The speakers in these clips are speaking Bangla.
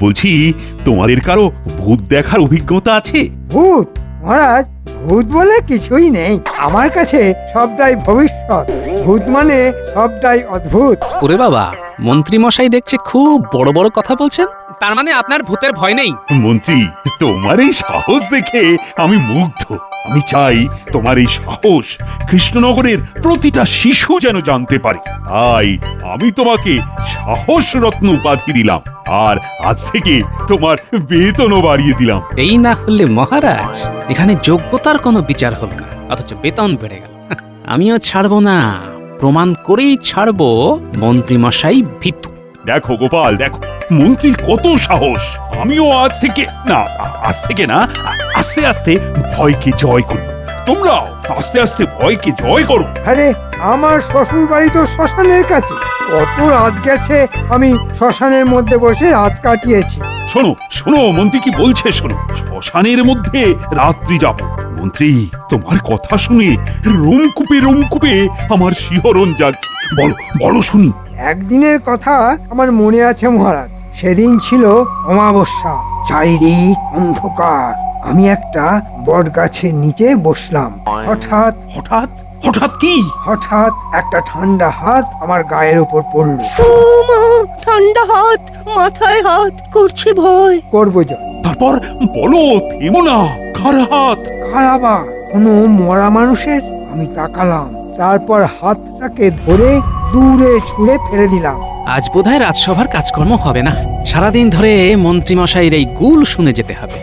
বলছি, তোমাদের কারো ভূত দেখার অভিজ্ঞতা আছে? ভূত? মহারাজ, ভূত বলে কিছুই নেই। আমার কাছে সবটাই ভবিষ্যৎ। ভূত মানে সবটাই অদ্ভুত। ওরে বাবা, মন্ত্রী মশাই দেখছে খুব বড় বড় কথা বলছেন। তার মানে আপনার ভূতের ভয় নেই? মন্ত্রী, তোমার এই সাহস দেখে আমি মুগ্ধ। আমি চাই তোমার এই সাহস কৃষ্ণনগরের প্রতিটা শিশু যেন জানতে পারে। তাই আমি তোমাকে সাহস রত্ন উপাধি দিলাম, আর আজ থেকে তোমার বেতনও বাড়িয়ে দিলাম। এই না হলে মহারাজ, এখানে যোগ্যতার কোনো বিচার হলো না, অথচ বেতন বেড়ে গেল। আমিও ছাড়বো না, প্রমাণ করেই ছাড়বো মন্ত্রী মশাই ভীতু। দেখো গোপাল, দেখো মন্ত্রীর কত সাহস। আমিও আজ থেকে না, আস্তে আস্তে ভয়কে জয় করি। তোমরাও আস্তে আস্তে ভয়কে জয় করো। আরে, আমার শ্বশুর বাড়ি তো শ্মশানের কাছে। কত রাত গেছে আমি শ্মশানের মধ্যে বসে রাত কাটিয়েছি। শোনো শোনো, মন্ত্রী কি বলছে শোনো। শ্মশানের মধ্যে রাত্রি যাব। মন্ত্রী, তোমার কথা শুনে রোমকূপে রোমকূপে আমার শিহরণ যাচ্ছে। বলো বলো শুনি। একদিনের কথা আমার মনে আছে মহারাজ। সেদিন ছিল অমাবস্যা, চারিদিক অন্ধকার। আমি একটা বট গাছের নিচে বসলাম। হঠাৎ হঠাৎ হঠাৎ কি? হঠাৎ একটা ঠান্ডা হাত আমার গায়ের উপর পড়ল। ঠান্ডা হাত, মাথায় হাত, করছে ভয়। করবো জয়। তারপর বলো, থেমো না। কার হাত? খারাপা কোনো মরা মানুষের। আমি তাকালাম, তারপর হাতটাকে ধরে দূরে ছুঁড়ে ফেলে দিলাম। আজ বোধহয় রাজসভার কাজকর্ম হবে না, সারাদিন ধরে মন্ত্রী মশাইয়ের এই গুল শুনে যেতে হবে।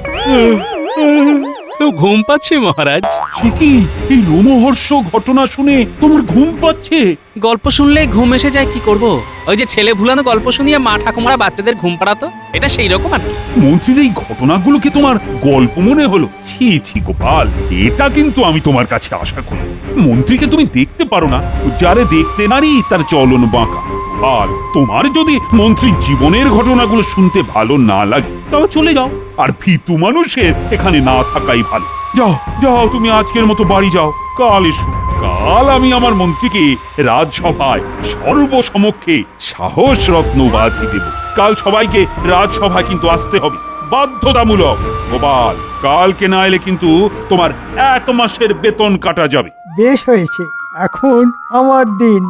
ঘুম পাচ্ছে মহারাজ। সে কি, এই রোমহর্ষ ঘটনা শুনে তোমার ঘুম পাচ্ছে? গল্প শুনলে ঘুম এসে যায়, কি করব? ওই যে ছেলে ভুলানো গল্প শুনিয়ে মা ঠাকুমারা বাচ্চাদের ঘুম পাড়াতো, এটা সেই রকম আর কি। মন্ত্রীর এই ঘটনাগুলোকে তোমার গল্প মনে হলো? ছি ছি গোপাল, এটা কিন্তু আমি তোমার কাছে আশা করি। মন্ত্রীকে তুমি দেখতে পারো না, যারে দেখতে নারী তার চলন বাঁকা। গোপাল, তোমার যদি মন্ত্রীর জীবনের ঘটনাগুলো শুনতে ভালো না লাগে, তবে চলে যাও। আর ভীতু মানুষের এখানে না থাকাই ভালো। যাও যাও, তুমি আজকের মতো বাড়ি যাও। কাল এসো। কাল আমি আমার মন্ত্রীকে রাজসভায় সর্বসমক্ষে সাহস রত্ন উপাধি দেব। কাল সবাইকে রাজসভায় কিন্তু আসতে হবে, বাধ্যতামূলক। গোপাল, কালকে না এলে কিন্তু তোমার 1 মাসের বেতন কাটা যাবে। বেশ হয়েছে, এখন আমার দিন।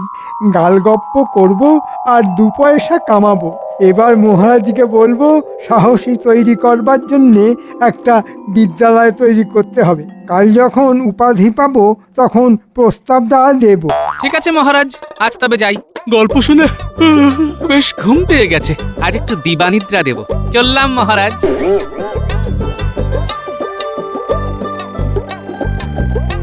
গালগপ্প করব আর 2 পয়সা কামাবো। এবার মহারাজকে বলবো সাহসী তৈরি করবার জন্যে একটা বিদ্যালয় তৈরি করতে হবে। কাল যখন উপাধি পাবো তখন প্রস্তাবটা দেব। ঠিক আছে মহারাজ, আজ তবে যাই। গল্প শুনে বেশ ঘুম পেয়ে গেছে, আজ একটু দিবানিদ্রা দেব। চললাম মহারাজ।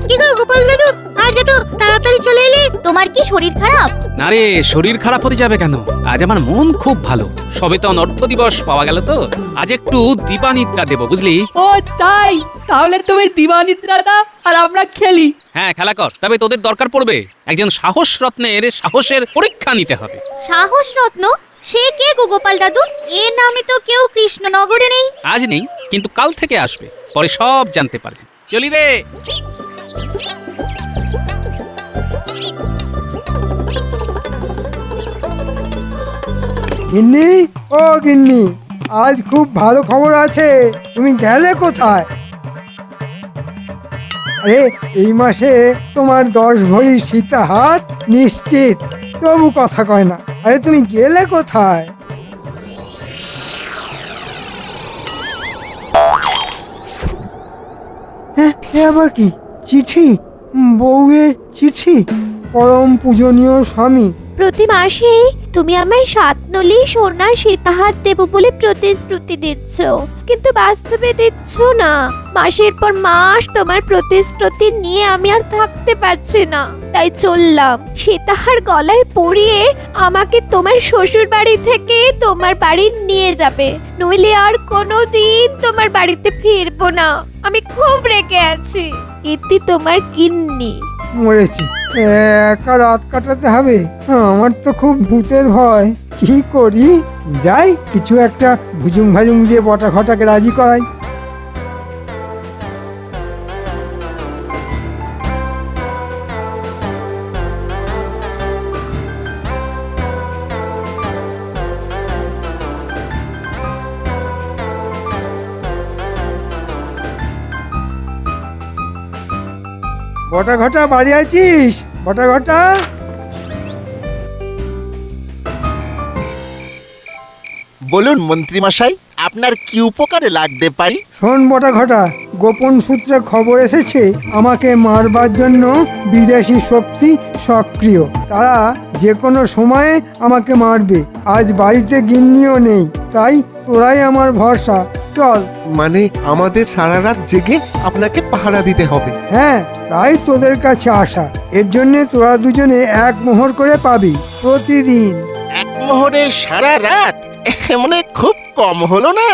কি গো গোপাল দাদু, আজ এত তাড়াতাড়ি চলে এলে? তোমার কি শরীর খারাপ? না রে, শরীর খারাপ হতে যাবে কেন? আজ আমার মন খুব ভালো। সবে তো অনর্থ দিবস পাওয়া গেল, তো আজ একটু দিবানিদ্রা দেব, বুঝলি? ও তাই? তাহলে তুমি দিবানিদ্রা দাও আর আমরা খেলি। হ্যাঁ, খেলা কর, তবে তোদের দরকার পড়বে একজন সাহস রত্নের সাহসের পরীক্ষা নিতে হবে। সাহস রত্ন? সে কে গো গোপাল দাদু? এ নামে তো কেউ কৃষ্ণনগরে নেই। আজ নেই, কিন্তু কাল থেকে আসবে, পরে সব জানতে পারবে। চলি রে। গিন্নি, ও গিন্নি, আজ খুব ভালো খবর আছে। তুমি গেলে কোথায়? আরে, এই মাসে তোমার 10 ভরি সীতাহার নিশ্চিত। তবু কথা কয় না। আরে, তুমি গেলে কোথায়? হ্যাঁ, এ আবার কি? চিঠি? বউয়ের চিঠি? পরম পূজনীয় স্বামী, প্রতি মাসে তুমি আমায় 7 নলি সোনার সীতাহার দেব বলে প্রতিশ্রুতি দিচ্ছ, কিন্তু বাস্তবে দিচ্ছ না। মাসের পর মাস তোমার প্রতিশ্রুতি নিয়ে আমি আর থাকতে পারছি না, তাই চললাম। সীতাহার গলায় পরিয়ে আমাকে তোমার শ্বশুর বাড়ি থেকে তোমার বাড়ি নিয়ে যাবে, নইলে আর কোনোদিন তোমার বাড়িতে ফিরবো না। আমি খুব রেগে আছি। ইতি তোমার গিন্নি। মরেছি। একা রাত কাটাতে হবে। আমার তো খুব ভূতের ভয়। কি করি? যাই, কিছু একটা ভুজুং ভাজুং দিয়ে বটা ঘটাকে রাজি করাই। বটা ঘটা বাড়ি আছিস? বটা ঘটা। বলুন মন্ত্রীমশাই, আপনার কি উপকারে লাগতে পারি? শোন বটা ঘটা, গোপন সূত্রে খবর এসেছে আমাকে মারবার জন্য বিদেশি শক্তি সক্রিয়। তারা যে কোনো সময়ে আমাকে মারবে। আজ বাড়িতে গিন্নিও নেই, তাই তোরাই আমার ভরসা। চল। মানে আমাদের সারা রাত জেগে আপনাকে পাহারা দিতে হবে? হ্যাঁ, তাই তোদের কাছে আসা। এর জন্য তোরা দুজনে এক মোহর করে পাবি প্রতিদিন। এক মোহরে সারা রাত মানে খুব কম হলো না?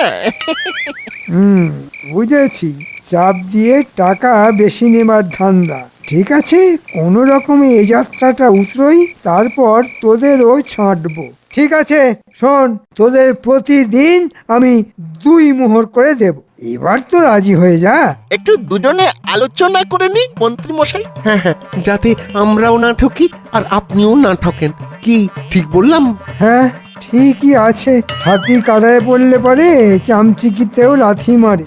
বুঝেছি, চাপ দিয়ে টাকা বেশি নেবার ধান্দা। ঠিক আছে, কোনো রকমে এই যাত্রাটা উতরোই, তারপর তোদেরও ছাঁটবো। ঠিক আছে, শোন, তোদের প্রতিদিন আমি 2 মোহর করে দেব। এবার তো রাজি হয়ে যা। একটু দুজনে আলোচনা করে নি মন্ত্রীমশাই। হ্যাঁ হ্যাঁ, যাতে আমরাও না ঠকি আর আপনিও না ঠকেন। কি ঠিক বললাম? হ্যাঁ, ঠিকই আছে। হাতি কাদায় পড়লে পরে চামচিকিতেও লাথি মারে।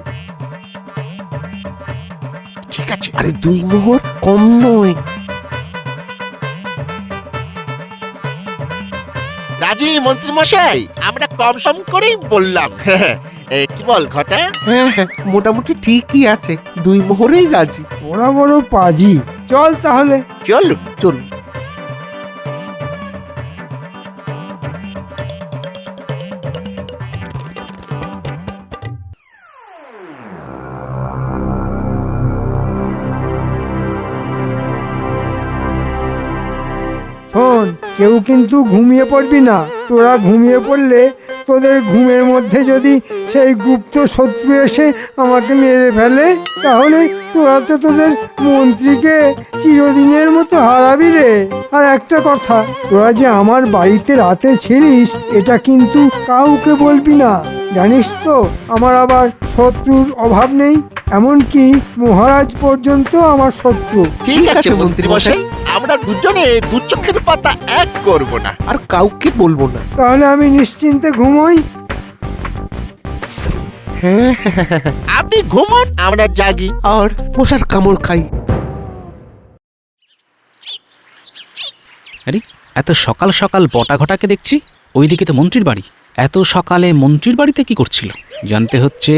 ঠিক আছে। আরে 2 মোহর কম নয়। রাজি মন্ত্রীমশাই, আমরা কম সম করেই বললাম। কি বল ঘটা? হ্যাঁ হ্যাঁ, মোটামুটি ঠিকই আছে। 2 মোহরেই রাজি। তোরা বড় পাজি। চল তাহলে। চলুন। চলুন। শোন, কেউ কিন্তু ঘুমিয়ে পড়বি না। তোরা ঘুমিয়ে পড়লে তোদের ঘুমের মধ্যে যদি সেই গুপ্ত শত্রু এসে আমাকে মেরে ফেলে, তাহলে তোরা তো তোদের মন্ত্রীকে চিরদিনের মতো হারাবি রে। আর একটা কথা, তোরা যে আমার বাড়িতে রাতে ছিলিস, এটা কিন্তু কাউকে বলবি না। জানিস তো, আমার আবার শত্রুর অভাব নেই। এমনকি মহারাজ পর্যন্ত আমার শত্রু। ঠিক আছে মন্ত্রীমশাই, আমরা দুজনে 2 চোখের পাতা এক করব না। আর কাউকে বলবো না। তাহলে আমি নিশ্চিন্তে ঘুমোই। হ্যাঁ হ্যাঁ হ্যাঁ, হ্যাঁ। আপনি ঘুমন, আমরা জাগি। আর মশার কামড় খাই। আরে এত সকাল সকাল বটা ঘটাকে দেখছি। ওইদিকে তো মন্ত্রীর বাড়ি। এত সকালে মন্ত্রীর বাড়িতে কি করছিল জানতে হচ্ছে।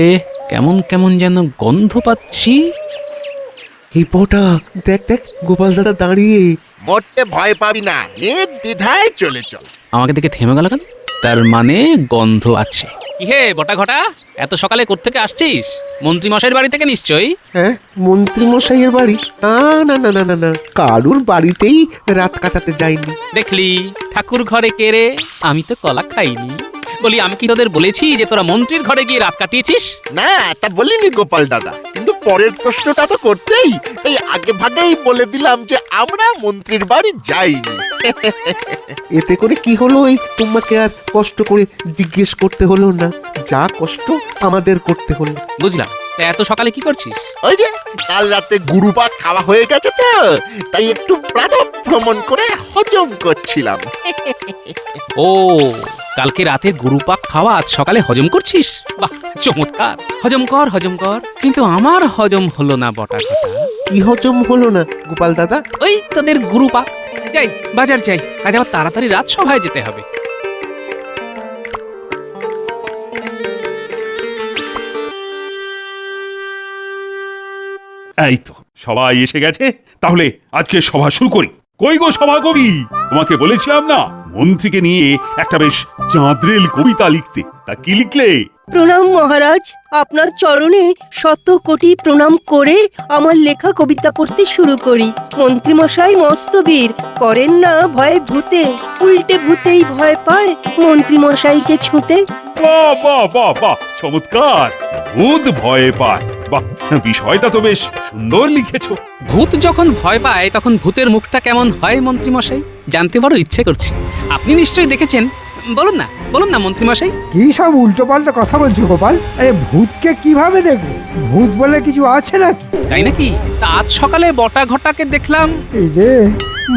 কেমন কেমন যেন গন্ধ পাচ্ছি। এই বটা, দেখ দেখ, গোপাল দাদা দাঁড়িয়ে। মরতে ভয় পাবি না, নির্দ্বিধায় চলে চল। আমাকে দেখে থেমে গেল কেন? তার মানে গন্ধ আছে। কি হে বটা ঘটা, এত সকালে কোত্থেকে আসছিস? মন্ত্রী মশাইয়ের বাড়ি থেকে নিশ্চয়ই। হ্যাঁ, মন্ত্রী মশাইয়ের বাড়ি? না না না না না না, কারুর বাড়িতেই রাত কাটাতে যাইনি। দেখলি, ঠাকুর ঘরে কে রে? আমি তো কলা খাইনি। বলি, আমি কি তোদের বলেছি যে তোরা মন্ত্রীর ঘরে গিয়ে রাত কাটিয়েছিস? না, তা বলিনি গোপাল দাদা, কিন্তু পরের প্রশ্নটা তো করতেই এই আগে ভাগেই বলে দিলাম যে আমরা মন্ত্রীর বাড়ি যাইনি। এতে করে কি হলো? এই তোমাকে আর কষ্ট করে জিজ্ঞেস করতে হলো না। যা কষ্ট আমাদের করতে হলো। বুঝলাম। তা এত সকালে কি করছিস? ওই যে কাল রাতে গুরুপাক খাওয়া হয়ে গেছে তো, তাই একটু প্রাতঃ ভ্রমণ করে হজম করছিলাম। ও, কালকে রাতে গুরুপাক খাওয়া আজ সকালে হজম করছিস? বাহ, চমৎকার। হজম কর, হজম কর। কিন্তু আমার হজম হলো না বটা ঘটা। কি হজম হলো না গোপাল দাদা? ওই তোদের গুরুপাক। যাই, বাজার যাই, আজ আবার তাড়াতাড়ি রাজসভায় যেতে হবে। এই তো সবাই এসে গেছে, তাহলে আজকে সভা শুরু করি। কই গো সভা কবি, তোমাকে বলেছিলাম না মন্ত্রীকে নিয়ে একটা বেশ চাঁদরেল কবিতা লিখতে, তা কি লিখলে? প্রণাম মহারাজ, আপনার চরণে 100 কোটি প্রণাম করে আমার লেখা কবিতা পড়তে শুরু করি। মন্ত্রীমশাই মস্ত বীর, করেন না ভয় ভূতে, উল্টে ভূতেই ভয় পায় মন্ত্রীমশাইকে ছুঁতে। বাহ বাহ বাহ বাহ, চমৎকার। ভূত ভয়ে পায়, বাহ, বিষয়টা তো বেশ সুন্দর লিখেছো। ভূত যখন ভয় পায় তখন ভূতের মুখটা কেমন হয় মন্ত্রীমশাই? জানতে বড় ইচ্ছে করছে। আপনি নিশ্চয়ই দেখেছেন। বলুন না, বলুন না মন্ত্রীমশাই। কি সব উল্টোপাল্টা কথা বলছো গোপাল? আরে ভূতকে কিভাবে দেখবো? ভূত বলে কিছু আছে নাকি? তাই নাকি? তা আজ সকালে বটা ঘটাকে দেখলাম। এই রে,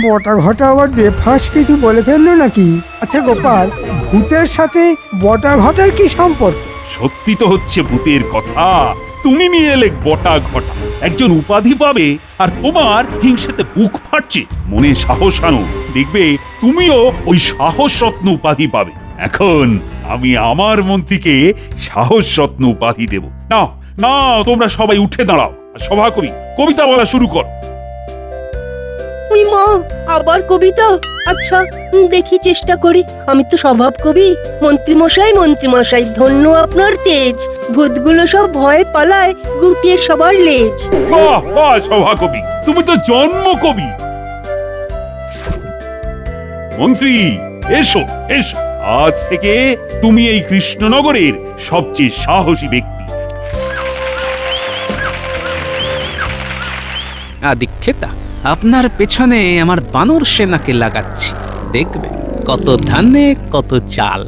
বটা ঘটা আবার বেফাস কিছু বলে ফেললো নাকি? আচ্ছা গোপাল, ভূতের সাথে বটা ঘটার কি সম্পর্ক? সত্যি তো হচ্ছে ভূতের কথা, তুমি নিয়ে এলে বটা ঘটা, একজন উপাধি পাবে আর তোমার হিংসাতে বুক ফাটছে। মনে সাহস আনো, দেখবে তুমিও ওই সাহস রত্ন উপাধি পাবে। এখন আমি আমার মন্ত্রীকে সাহস রত্ন উপাধি দেব। না না, তোমরা সবাই উঠে দাঁড়াও, সভা করি, কবিতা বলা শুরু কর। ওই মা, আবার কবিতা? আচ্ছা, দেখি চেষ্টা করি। আমি তো স্বভাব কবি। মন্ত্রীমশাই ধন্য আপনার তেজ, ভূতগুলো সব ভয় পালায় গুটিয়ে সবার লেজ। বাহ বাহ, সভা কবি, তুমি তো জন্ম কবি। মন্ত্রী এসো এসো, আজ থেকে তুমি এই কৃষ্ণনগরের সবচেয়ে সাহসী ব্যক্তি। আদিক্ষেতা, আপনার পেছনে আমার বানর সেনাকে লাগাচ্ছি, দেখবে কত ধানে কত চাল।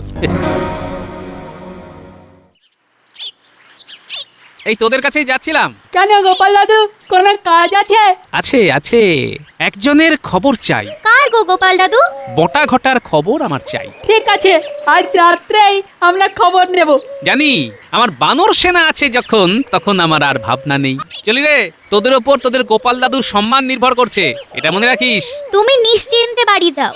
এই তোদের কাছেই যাচ্ছিলাম। কেন গোপাল দাদু, কোনো কাজ আছে? আছে আছে, একজনের খবর চাই। কার গো গোপাল দাদু? বটা ঘটার খবর আমার চাই। ঠিক আছে, আজ রাত্রেই আমরা খবর নেব। জানি আমার বানর সেনা আছে যখন, তখন আমার আর ভাবনা নেই। চলি রে, তোদের ওপর তোদের গোপাল দাদুর সম্মান নির্ভর করছে, এটা মনে রাখিস। তুমি নিশ্চিন্তে বাড়ি যাও।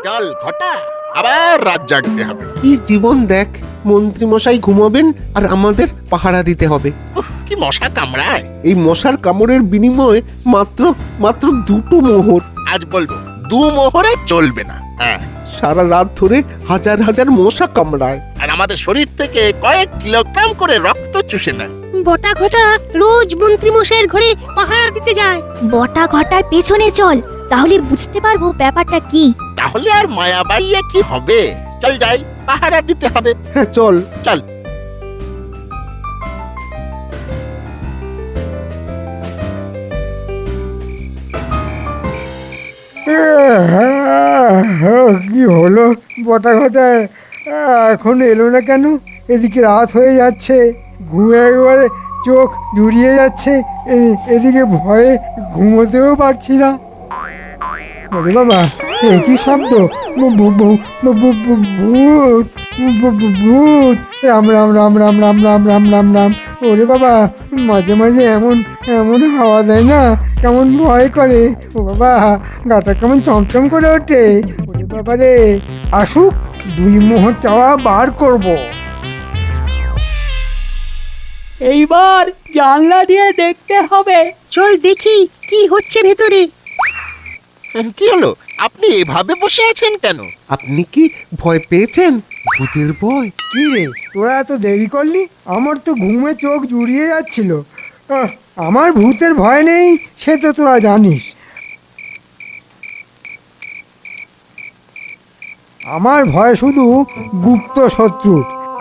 চল ঘটা, আবার রাত জাগতে হবে। কি জীবন দেখ, মন্ত্রী মশাই ঘুমাবেন আর আমাদের পাহারা দিতে হবে। উফ, কি মশা কামড়ায়। এই মশার কামড়ের বিনিময়ে মাত্র মাত্র 2টো মোহর। আজ বলবো 2 মোহরে চলবে না। হ্যাঁ, সারা রাত ধরে হাজার হাজার মশা কামড়ায়। আর আমাদের শরীর থেকে কয়েক কিলোগ্রাম করে রক্ত চুষে নেয়। বটা ঘটা রোজ মন্ত্রীমশাইয়ের ঘরে পাহারা দিতে যায়। বটা ঘটার পেছনে চল, তাহলে বুঝতে পারবো ব্যাপারটা কি। তাহলে আর মায়া বাড়িয়ে কি হবে? চল যাই, পাহারা দিতে হবে। হ্যাঁ চল। চল। কি হলো বটা ঘটা, এখন এলো না কেন? এদিকে রাত হয়ে যাচ্ছে, ঘুমে একবারে চোখ জুড়িয়ে যাচ্ছে, এদিকে ভয়ে ঘুমোতেও পারছি না। ওরে বাবা, এ কি শব্দ? ভূত, ভূত! রাম রাম রাম রাম রাম রাম রাম রাম রাম। ওরে বাবা, মাঝে মাঝে এমন এমন হাওয়া দেয় না, কেমন ভয় করে। ও বাবা, গাটা কেমন চমচম করে ওঠে। ওরে বাবা রে, আসুক, 2 মোহর চাওয়া বার করব। এইবার জানলা দিয়ে দেখতে হবে। চল দেখি কি হচ্ছে ভেতরে। কি হলো? আপনি এভাবে বসে আছেন কেন? আপনি কি ভয় পেয়েছেন? ভূতের ভয়? কি রে, তোরা এত দেরি করলি? আমার তো ঘুমে চোখ জুড়িয়ে যাচ্ছিল। আমার ভূতের ভয় নেই, সে তো তোরা জানিস। আমার ভয় শুধু গুপ্ত শত্রু।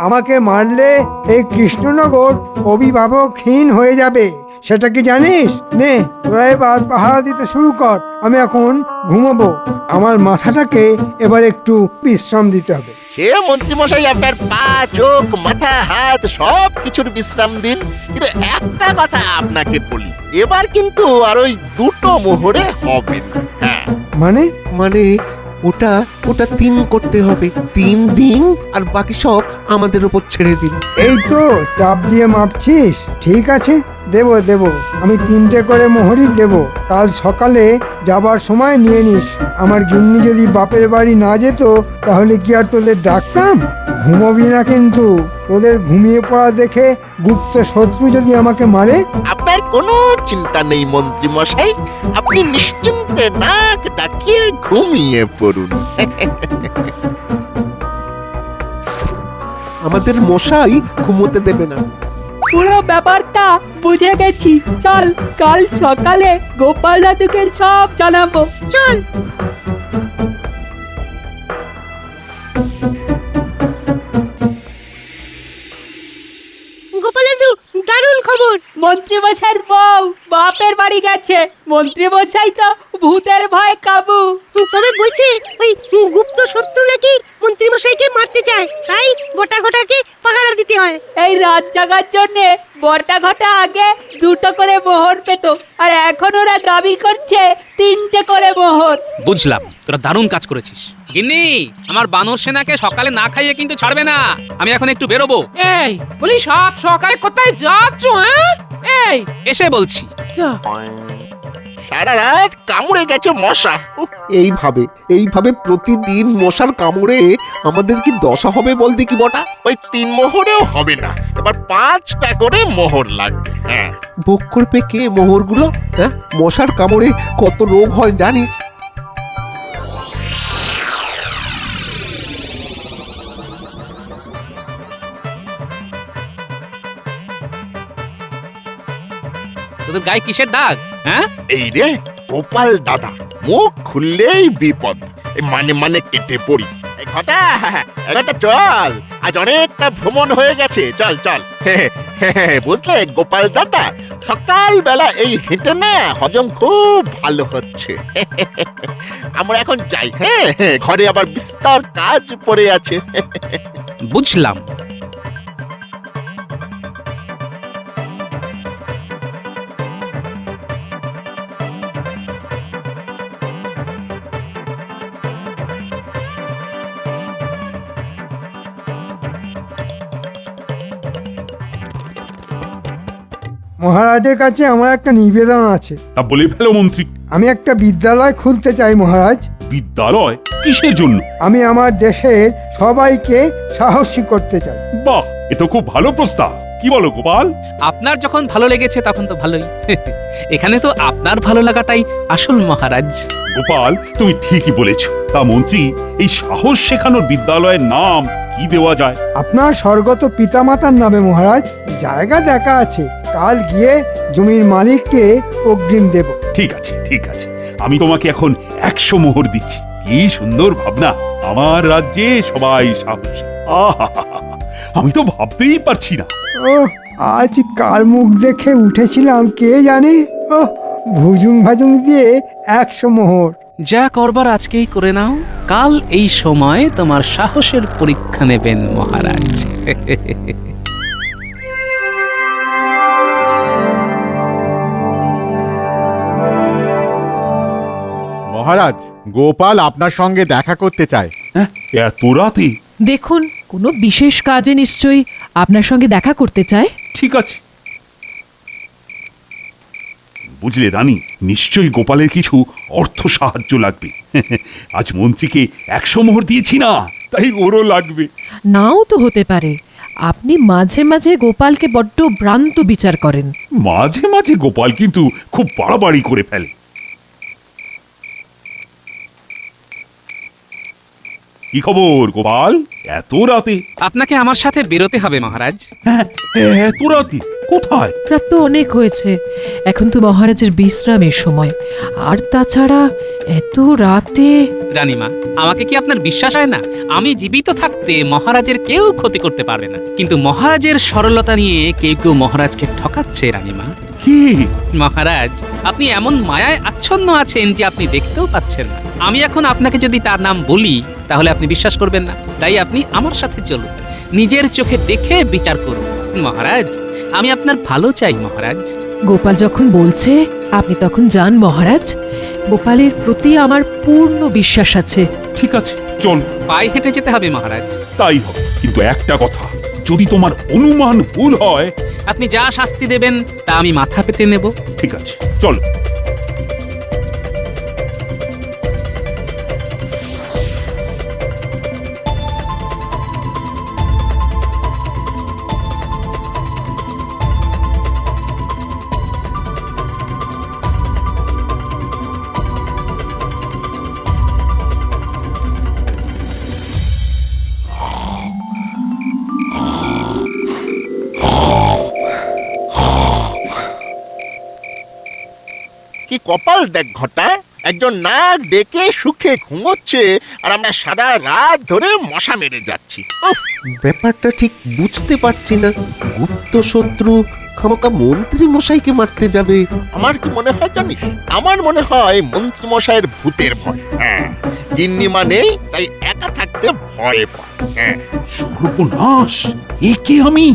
আমাকে মারলে এই কৃষ্ণনগর অভিভাবকহীন হয়ে যাবে, সেটা কি জানিস? নে, তোরা এবার পাহারা দিতে শুরু কর। আমি এখন ঘুমাবো, আমার মাথাটাকে এবার একটু বিশ্রাম দিতে হবে। সে মন্ত্রীমশাই আপনার পা, চোখ, মাথা, হাত সব কিছুর বিশ্রাম দিন, কিন্তু একটা কথা আপনাকে বলি, এবার কিন্তু আর ওই 2টো মোহরে হবে না। হ্যাঁ, মানে? মানে ওটা ওটা 3 করতে হবে। 3 দিন আর বাকি সব আমাদের উপর ছেড়ে দিন। এই তো চাপ দিয়ে মাপছিস। ঠিক আছে, দেব দেব, আমি 3টে করে মোহরই দেব। কাল সকালে যাবার সময় নিয়ে নিস। আমার গিন্নি যদি বাপের বাড়ি না যেত, তাহলে কি আর তোদের ডাকতাম? ঘুমোবি না কিন্তু। তোদের ঘুমিয়ে পড়া দেখে গুপ্ত শত্রু যদি আমাকে মারে। আপনার কোনো চিন্তা নেই মন্ত্রীমশাই, আপনি নিশ্চিন্তে নাক ডাকিয়ে ঘুমিয়ে পড়ুন। আমাদের মশাই ঘুমোতে দেবে না। পুরো ব্যাপারটা বুঝে গেছি। চল, কাল সকালে গোপাল দাদুকে সব জানাবো। চল। গোপাল দাদু, দারুণ খবর। মন্ত্রীমশাইয়ের বউ বাপের বাড়ি গেছে। মন্ত্রীমশাই তো ভূতের ভয়ে কাবু। তবে বলছে ওই গুপ্ত শত্রু নাকি মন্ত্রীমশাইকে মারতে চায়, তাই বটা ঘটাকে পাহারা দিতে হয়। এই রাত জাগার জন্যে বটা ঘটা আগে 2টো করে মোহর পেত, আর এখন ওরা দাবি করছে 3টে করে মোহর। বুঝলাম, তোরা দারুণ কাজ করেছিস। গিন্নি, আমার বানর সেনাকে সকালে না খাইয়ে কিন্তু ছাড়বে না। আমি এখন একটু বেরোবো। এই বলি, সাত সকালে কোথায় যাচ্ছ? হ্যাঁ, এই এসে বলছি। যা। সারা রাত কামড়ে গেছে মশা। উফ, এইভাবে প্রতিদিন মশার কামড়ে আমাদের কি দশা হবে বল দেখি বটা? ওই 3 মোহরেও হবে না, এবার 5টা করে মোহর লাগবে। হ্যাঁ, ভোগ করবে কে মোহরগুলো? হ্যাঁ, মশার কামড়ে কত রোগ হয় জানিস? তোদের গায়ে কিসের দাগ? হ্যাঁ, এই রে গোপাল দাদা, মুখ খুললেই বিপদ। এই মানে কেটে পড়ি। এই ঘটা চল, আজ অনেকটা ভ্রমণ হয়ে গেছে। চল চল। বুঝলে গোপাল দাদা, সকালবেলা এই হেঁটে না হজম খুব ভালো হচ্ছে। আমরা এখন যাই। হ্যাঁ, ঘরে আবার বিস্তর কাজ পড়ে আছে। বুঝলাম। মহারাজের কাছে আমার একটা নিবেদন আছে। তা বলে ফেলো মন্ত্রী। আমি একটা বিদ্যালয় খুলতে চাই মহারাজ। বিদ্যালয়? কিসের জন্য? আমি আমার দেশের সবাইকে সাহসী করতে চাই। বাহ, এ তো খুব ভালো প্রস্তাব। কি বলো গোপাল? আপনার যখন ভালো লেগেছে তখন তো ভালোই। এখানে তো আপনার ভালো লাগাটাই আসল মহারাজ। গোপাল, তুমি ঠিকই বলেছ। তা মন্ত্রী, এই সাহস শেখানোর বিদ্যালয়ের নাম কি দেওয়া যায়? আপনার স্বর্গত পিতামাতার নামে মহারাজ। জায়গা দেখা আছে, কাল গিয়ে জমির মালিককে অগ্রিম দেব। ঠিক আছে, ঠিক আছে, আমি তোমাকে এখন 100 মোহর দিচ্ছি। কি সুন্দর ভাবনা! আমার রাজ্যে সবাই সাহসী। আহা, আমি তো ভাবতেই পারছি না। ও, আজ কার মুখ দেখে উঠেছিলাম কে জানে। ও, ভুজুং ভাজুং দিয়ে 100 মোহর। যা করবার আজকেই করে নাও, কাল এই সময় তোমার সাহসের পরীক্ষা নেবেন মহারাজ। মহারাজ, গোপাল আপনার সঙ্গে দেখা করতে চায়। হ্যাঁ, এত রাতে? দেখুন, কোনো বিশেষ কাজে নিশ্চয়ই আপনার সঙ্গে দেখা করতে চায়। ঠিক আছে। বুঝলে রানী, নিশ্চয়ই গোপালের কিছু অর্থ সাহায্য লাগবে। আজ মন্ত্রীকে 100 মোহর দিয়েছি না, তাই ওরও লাগবে। নাও তো হতে পারে। আপনি মাঝে মাঝে গোপালকে বড্ড ভ্রান্ত বিচার করেন। মাঝে মাঝে গোপাল কিন্তু খুব বাড়াবাড়ি করে ফেলে। কি খবর গোপাল, এত রাতে? আপনাকে আমার সাথে বেরোতে হবে মহারাজ। হ্যাঁ, এত রাতে কোথায়? রাত তো অনেক হয়েছে, এখন তো মহারাজের বিশ্রামের সময়। আর তাছাড়া এত রাতে। রানীমা, আমাকে কি আপনার বিশ্বাস হয় না? আমি জীবিত থাকতে মহারাজের কেউ ক্ষতি করতে পারবে না, কিন্তু মহারাজের সরলতা নিয়ে কেউ কেউ মহারাজকে ঠকাচ্ছে। রানীমা, কি? মহারাজ, আপনি এমন মায়ায় আচ্ছন্ন আছেন যে আপনি দেখতেও পাচ্ছেন না। আমি এখন আপনাকে যদি তার নাম বলি তাহলে আপনি বিশ্বাস করবেন না। তাই আপনি আমার সাথে চলুন, নিজের চোখে দেখে বিচার করুন। মহারাজ, আমি আপনার ভালো চাই মহারাজ। গোপাল যখন বলছে আপনি তখন যান মহারাজ। গোপালের প্রতি আমার পূর্ণ বিশ্বাস আছে। ঠিক আছে, চল। পায়ে হেঁটে যেতে হবে মহারাজ। তাই হবে, কিন্তু একটা কথা, যদি তোমার অনুমান ভুল হয়। আপনি যা শাস্তি দেবেন তা আমি মাথা পেতে নেব। ঠিক আছে, চলো। কি কপাল দেখ ঘটা, একজন নাক ডেকে সুখে ঘুমোচ্ছে আর আমরা সারা রাত ধরে মশা মেরে যাচ্ছি। উফ, ব্যাপারটা ঠিক বুঝতে পারছি না। গুপ্ত শত্রু খামোকা মন্ত্রী মশাইকে মারতে যাবে। আমার কি মনে হয় জানিস? আমার মনে হয় মন্ত্রী মশাইয়ের ভূতের ভয়। হ্যাঁ, গিন্নিমা নেই তাই একা থাকতে ভয় পায়। হ্যাঁ, সর্বনাশ! একে আমি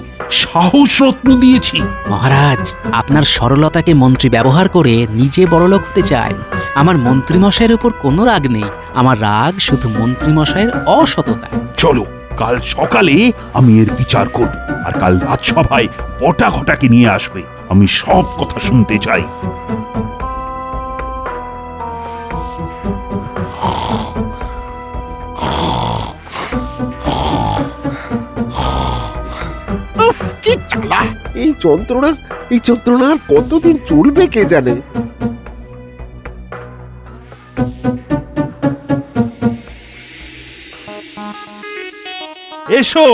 সাহস রত্ন দিয়েছি। মহারাজ, আপনার সরলতাকে মন্ত্রী ব্যবহার করে নিজে বড়লোক হতে চায়। আমার মন্ত্রীমশাইয়ের উপর কোনো রাগ নেই, আমার রাগ শুধু মন্ত্রীমশাইয়ের অসততা। চলো কাল সকালে আমি এর বিচার করব, আর কাল রাজসভায় বটা ঘটাকে নিয়ে আসবে, আমি সব কথা শুনতে চাই। উফ, কি জ্বালা! এই যন্ত্রণা আর কতদিন চলবে কে জানে। এসো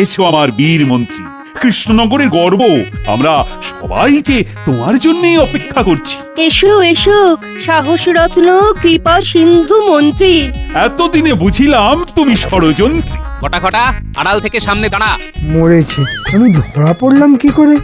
এসো আমার বীর মন্ত্রী, কৃষ্ণনগরের গর্ব, আমরা সবাই যে তোমার জন্যই অপেক্ষা করছি। এসো এসো সাহস রত্ন কৃপা সিন্ধু মন্ত্রী। এতদিনে বুঝিলাম তুমি ষড়যন্ত্রী। বটা ঘটা, আড়াল থেকে সামনে দাঁড়া। মরেছে, আমি ধরা পড়লাম কি করে?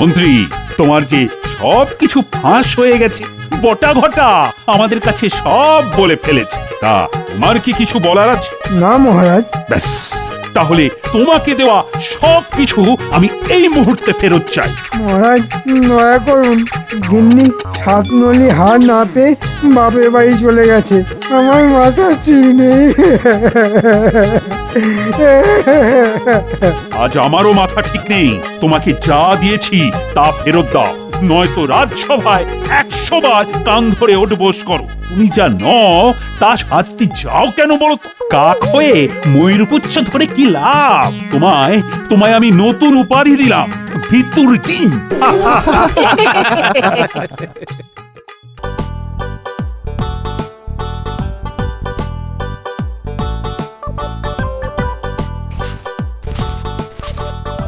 মন্ত্রী, তোমার যে সব কিছু ফাঁস হয়ে গেছে, বটা ঘটা আমাদের কাছে সব বলে ফেলেছে। তা তোমার কি কিছু বলার আছে? না মহারাজ। ব্যাস, তাহলে তোমাকে দেওয়া সব কিছু আমি এই মুহূর্তে ফেরত চাই। মহারাজ দয়া করুন, গিন্নি 7 নলি হার না পেয়ে বাপের বাড়ি চলে গেছে, আমার মাথা ঠিক নেই। আজ আমারও মাথা ঠিক নেই, তোমাকে যা দিয়েছি তা ফেরত দাও, নয়তো রাজসভায় 100 বার কান ধরে ওঠবোস করো। তুমি যা নও তা শাস্তি যাও কেন বলো তো? কাক হয়ে ময়ূরপুচ্ছ ধরে কি লাভ? তোমায় আমি নতুন উপাধি দিলাম, ভিতুর ডিম।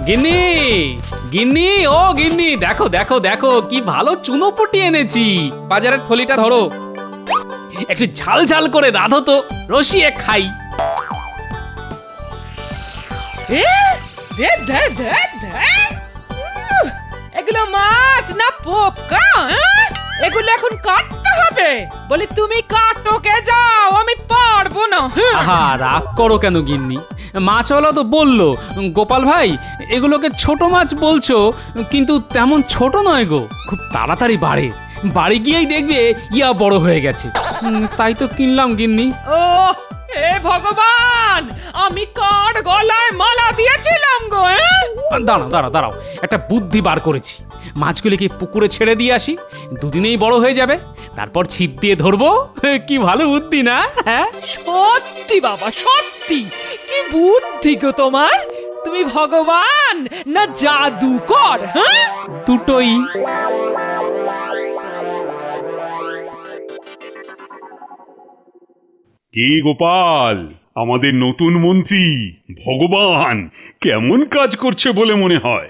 গিন্নি, গিন্নি, ও গিন্নি, দেখো দেখো দেখো কি ভালো চুনোপুটি এনেছি। বাজারের থলিটা ধরো, একটু ঝাল ঝাল করে রাঁধো তো, রসিয়ে খাই। এগুলো মাছ না পোকা? এগুলো এখন কাটতে হবে? বলি তুমি কাটো, কে যাও, আমি পারবো না। আহা, রাগ করো কেন গিন্নি? মাছওয়ালা তো বললো, গোপাল ভাই এগুলোকে ছোট মাছ বলছো, কিন্তু তেমন ছোট নয় গো, খুব তাড়াতাড়ি বাড়ে, বাড়ি গিয়েই দেখবে ইয়া বড় হয়ে গেছে, তাই তো কিনলাম গিন্নি। ও হে ভগবান, আমি কার গলায় মালা দিয়েছিলাম গো? দাঁড়াও দাঁড়াও দাঁড়াও, একটা বুদ্ধি বার করেছি। মাছগুলিকে পুকুরে ছেড়ে দিয়ে আসি, দুদিনেই বড় হয়ে যাবে, তারপর ছিপ দিয়ে ধরবো। কি ভালো বুদ্ধি না? হ্যাঁ সত্যি বাবা, সত্যি কি বুদ্ধি গো তোমার! তুমি ভগবান না জাদুকর? হ্যাঁ, দুটোই। কি গোপাল, আমাদের নতুন মন্ত্রী ভগবান কেমন কাজ করছে বলে মনে হয়?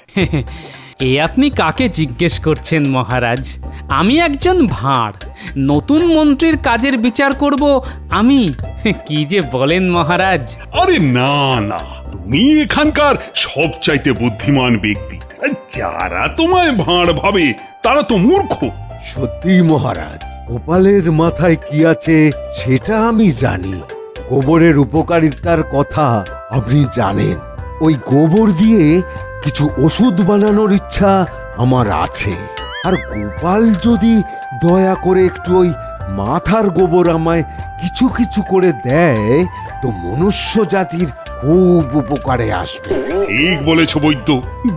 এ আপনি কাকে জিজ্ঞেস করছেন মহারাজ? আমি একজন ভাঁড়, নতুন মন্ত্রীর কাজের বিচার করব আমি? কি যে বলেন মহারাজ! আরে না না, তুমি এখানকার সবচাইতে বুদ্ধিমান ব্যক্তি, যারা তোমায় ভাঁড় ভাবে তারা তো মূর্খ। সত্যি মহারাজ, গোপালের মাথায় কি আছে সেটা আমি জানি। গোবরের উপকারিতার কথা আপনি জানেন। ওই গোবর দিয়ে কিছু ওষুধ বানানোর ইচ্ছা আমার আছে। আর গোপাল যদি দয়া করে একটু ওই মাথার গোবর আমায় কিছু কিছু করে দেয়, তো মনুষ্য জাতির খুব উপকারে আসবে। ঠিক বলেছ বৈদ্য,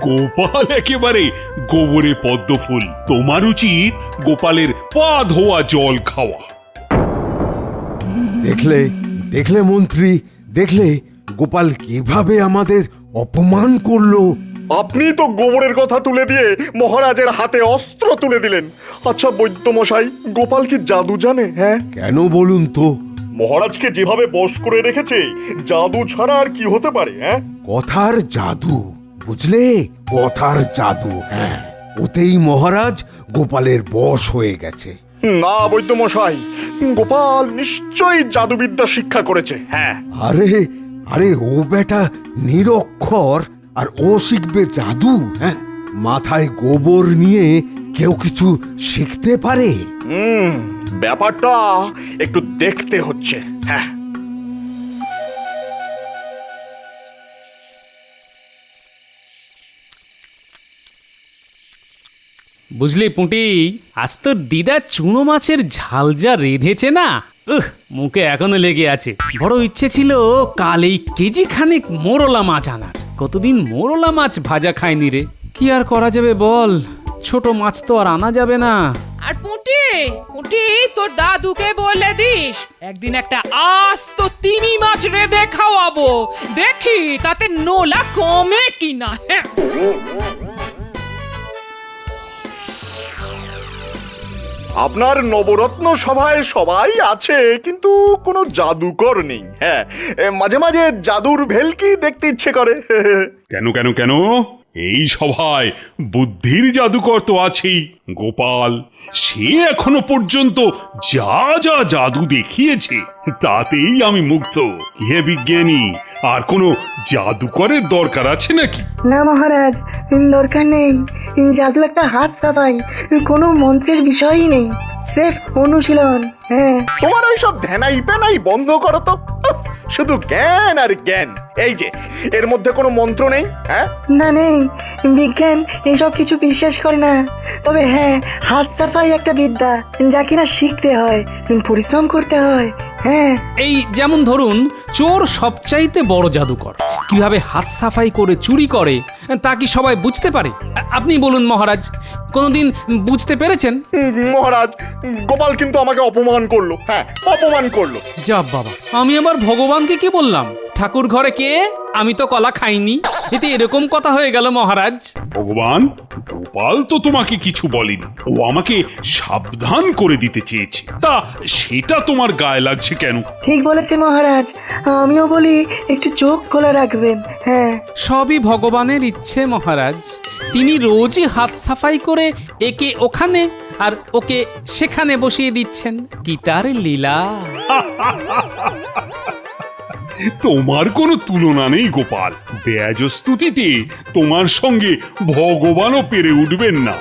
গোপাল একেবারে গোবরে পদ্ম ফুল। তোমার উচিত গোপালের পা ধোয়া জল খাওয়া। দেখলে দেখলে মন্ত্রী, দেখলে গোপাল কিভাবে আমাদের অপমান করলো। আপনি তো গোবরের কথা তুলে দিয়ে মহারাজের হাতে অস্ত্র তুলে দিলেন। আচ্ছা বৈদ্য মশাই, গোপাল কি জাদু জানে? হ্যাঁ, কেন বলুন তো? মহারাজকে যেভাবে বশ করে রেখেছে, জাদু ছাড়া আর কি হতে পারে? হ্যাঁ, কথার জাদু, বুঝলে? কথার জাদু, হ্যাঁ। ওতেই মহারাজ গোপালের বশ হয়ে গেছে। না বৈদ্য মশাই, গোপাল নিশ্চয়ই জাদুবিদ্যা শিক্ষা করেছে। হ্যাঁ, আরে আরে ও বেটা নিরক্ষর, আর ও শিখবে জাদু? হ্যাঁ, মাথায় গোবর নিয়ে কেউ কিছু শিখতে পারে? ব্যাপারটা একটু দেখতে হচ্ছে। হ্যাঁ, বুঝলি পুঁটি, আজ তোর দিদা চুনো মাছের ঝাল যা রেঁধেছে না, মুখে এখনো লেগে আছে। বড় ইচ্ছে ছিল কাল এই কেজি খানেক মোরলা মাছ আনার। কতদিন মোরলা মাছ ভাজা খায়নি রে। কি আর করা যাবে বল, ছোট মাছ তো আর আনা যাবে না। আর পুঁটি, পুঁটি তোর দাদুকে বলে দিস একদিন একটা আস্ত তিমি মাছ রেঁধে খাওয়াবো, দেখি তাতে নোলা কমে কিনা। হ্যাঁ, আপনার নবরত্ন সভায় সবাই আছে, কিন্তু কোনো জাদুকর নেই। হ্যাঁ, মাঝে মাঝে জাদুর ভেলকি দেখতে ইচ্ছে করে। কেন কেন কেন, এই সভায় বুদ্ধির জাদুকর তো আছেই, গোপাল। সে এখনো পর্যন্ত যা যা জাদু দেখিয়েছে তাতেই আমি মুগ্ধ। হে বিজ্ঞানী, আর কোনো জাদুকরের দরকার আছে নাকি? না মহারাজ, দরকার নেই। জাদু একটা হাত সাফাই, কোনো মন্ত্রের বিষয়ই নেই, স্রেফ অনুশীলন। হ্যাঁ, তোমার ওই সব ধ্যানাই প্যানাই বন্ধ করো তো। শুধু জ্ঞান আর জ্ঞান। এই যে এর মধ্যে কোনো মন্ত্র নেই। হ্যাঁ, না নেই, বিজ্ঞান এসব কিছু বিশ্বাস করে না। তবে হ্যাঁ, হাত সাফাই একটা বিদ্যা, যা কিনা শিখতে হয়, পরিশ্রম করতে হয়। হ্যাঁ, এই যেমন ধরুন, চোর সবচাইতে বড় জাদুকর। কিভাবে হাত সাফাই করে চুরি করে তা কি সবাই বুঝতে পারে? আপনি বলুন মহারাজ, কোনোদিন বুঝতে পেরেছেন? মহারাজ, গোপাল কিন্তু আমাকে অপমান করলো। হ্যাঁ, অপমান করলো। যা বাবা, আমি আবার ভগবানকে কি বললাম? ঠাকুর ঘরে কে? আমি তো কলা খাইনি। এতে এরকম কথা হয়ে গেল মহারাজ। ভগবান, গোপাল তো তোমাকে কিছু বলেনি, ও আমাকে সাবধান করে দিতে চেয়েছে। তা সেটা তোমার গায়ে লাগছে কেন? ঠিক বলেছে মহারাজ, আমিও বলি একটু চোখ খোলা রাখবেন। হ্যাঁ, সবই ভগবানের ইচ্ছে মহারাজ। তিনি রোজই হাত সাফাই করে একে ওখানে আর ওকে সেখানে বসিয়ে দিচ্ছেন। কি তার লীলা! তোমার কোনো তুলনা নেই গোপাল। বেয়াজস্তুতিতে তোমার সঙ্গে ভগবানও পেরে উঠবেন না।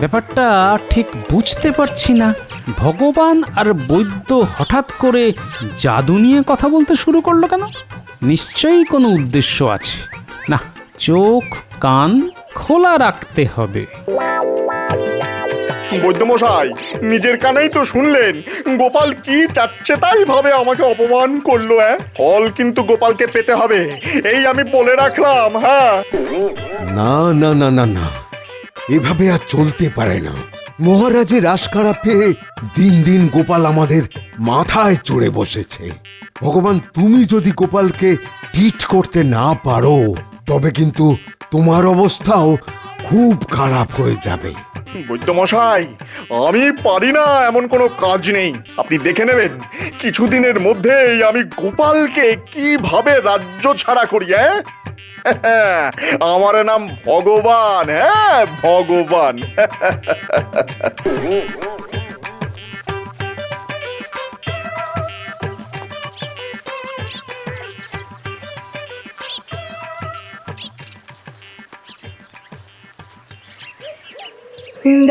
ব্যাপারটা ঠিক বুঝতে পারছি না। ভগবান আর বৈদ্য হঠাৎ করে জাদু নিয়ে কথা বলতে শুরু করলো কেন? নিশ্চয়ই কোনো উদ্দেশ্য আছে। না, চোখ কান খোলা রাখতে হবে। বৈদ্যমশাই, নিজের কানেই তো শুনলেন গোপাল কি চাচ্ছে তাই ভাবে আমাকে অপমান করলো। ফল কিন্তু গোপালকে পেতে হবে, এই আমি বলে রাখলাম। হ্যাঁ, না না না না না, এভাবে আর চলতে পারে না। মহারাজের আশকারা পেয়ে দিন দিন গোপাল আমাদের মাথায় চড়ে বসেছে। ভগবান, তুমি যদি গোপালকে টিট করতে না পারো, তবে কিন্তু তোমার অবস্থাও খুব খারাপ হয়ে যাবে। বৈদ্যমশাই, আমি পারি না এমন কোনো কাজ নেই। আপনি দেখে নেবেন কিছুদিনের মধ্যেই আমি গোপালকে কিভাবে রাজ্য ছাড়া করি। আমার নাম ভগবান। হ্যাঁ, ভগবান।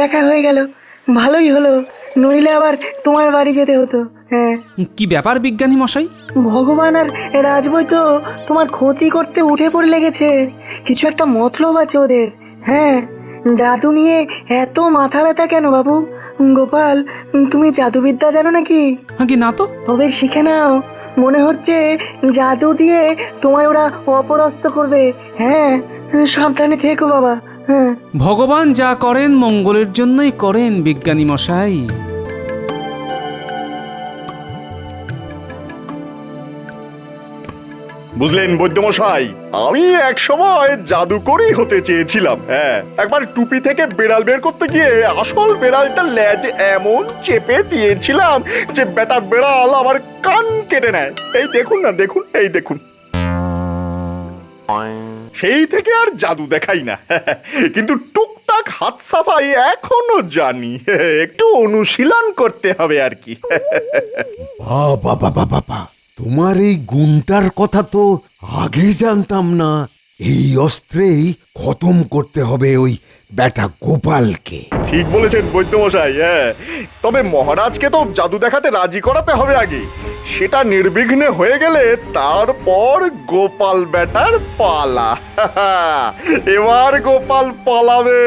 দেখা হয়ে গেল, ভালোই হলো, নইলে আবার তোমার বাড়ি যেতে হতো। হ্যাঁ, কি ব্যাপার বিজ্ঞানী মশাই? ভগবান আর রাজবৈদ্য তোমার ক্ষতি করতে উঠে পড়ে লেগেছে। কিছু একটা মতলব আছে ওদের। হ্যাঁ, জাদু নিয়ে এত মাথা ব্যথা কেন বাবু? গোপাল, তুমি জাদুবিদ্যা জানো নাকি? কি না তো। তবে শিখে নাও, মনে হচ্ছে জাদু দিয়ে তোমায় ওরা অপদস্থ করবে। হ্যাঁ, সাবধানে থেকো বাবা। হ্যাঁ, ভগবান যা করেন মঙ্গলের জন্যই করেন বিজ্ঞানী মশাই। বুঝলেন বৈদ্যমশাই, আমি এক সময় জাদুকরই হতে চেয়েছিলাম। হ্যাঁ, একবার টুপি থেকে বেড়াল বের করতে গিয়ে আসল বেড়ালটা লেজ এমন চেপে দিয়েছিলাম যে বেটা বেড়াল আমার কান কেটে নেয়। এই দেখুন না, দেখুন, এই দেখুন। সেই থেকে আর জাদু দেখাই না, কিন্তু টুকটাক হাত সাফাই এখনো জানি। একটু অনুশীলন করতে হবে আর কি। বাবা বাবা বাবা, তোমার এই গুণটার কথা তো আগে জানতাম না। এই অস্ত্রেই খতম করতে হবে ওই বেটা গোপালকে। ঠিক বলেছেন বৈদ্যমশাই, হ্যাঁ। তবে মহারাজকে তো জাদু দেখাতে রাজি করাতে হবে আগে। সেটা নির্বিঘ্নে হয়ে গেলে তারপর গোপাল বেটার পালা। এবার গোপাল পালাবে।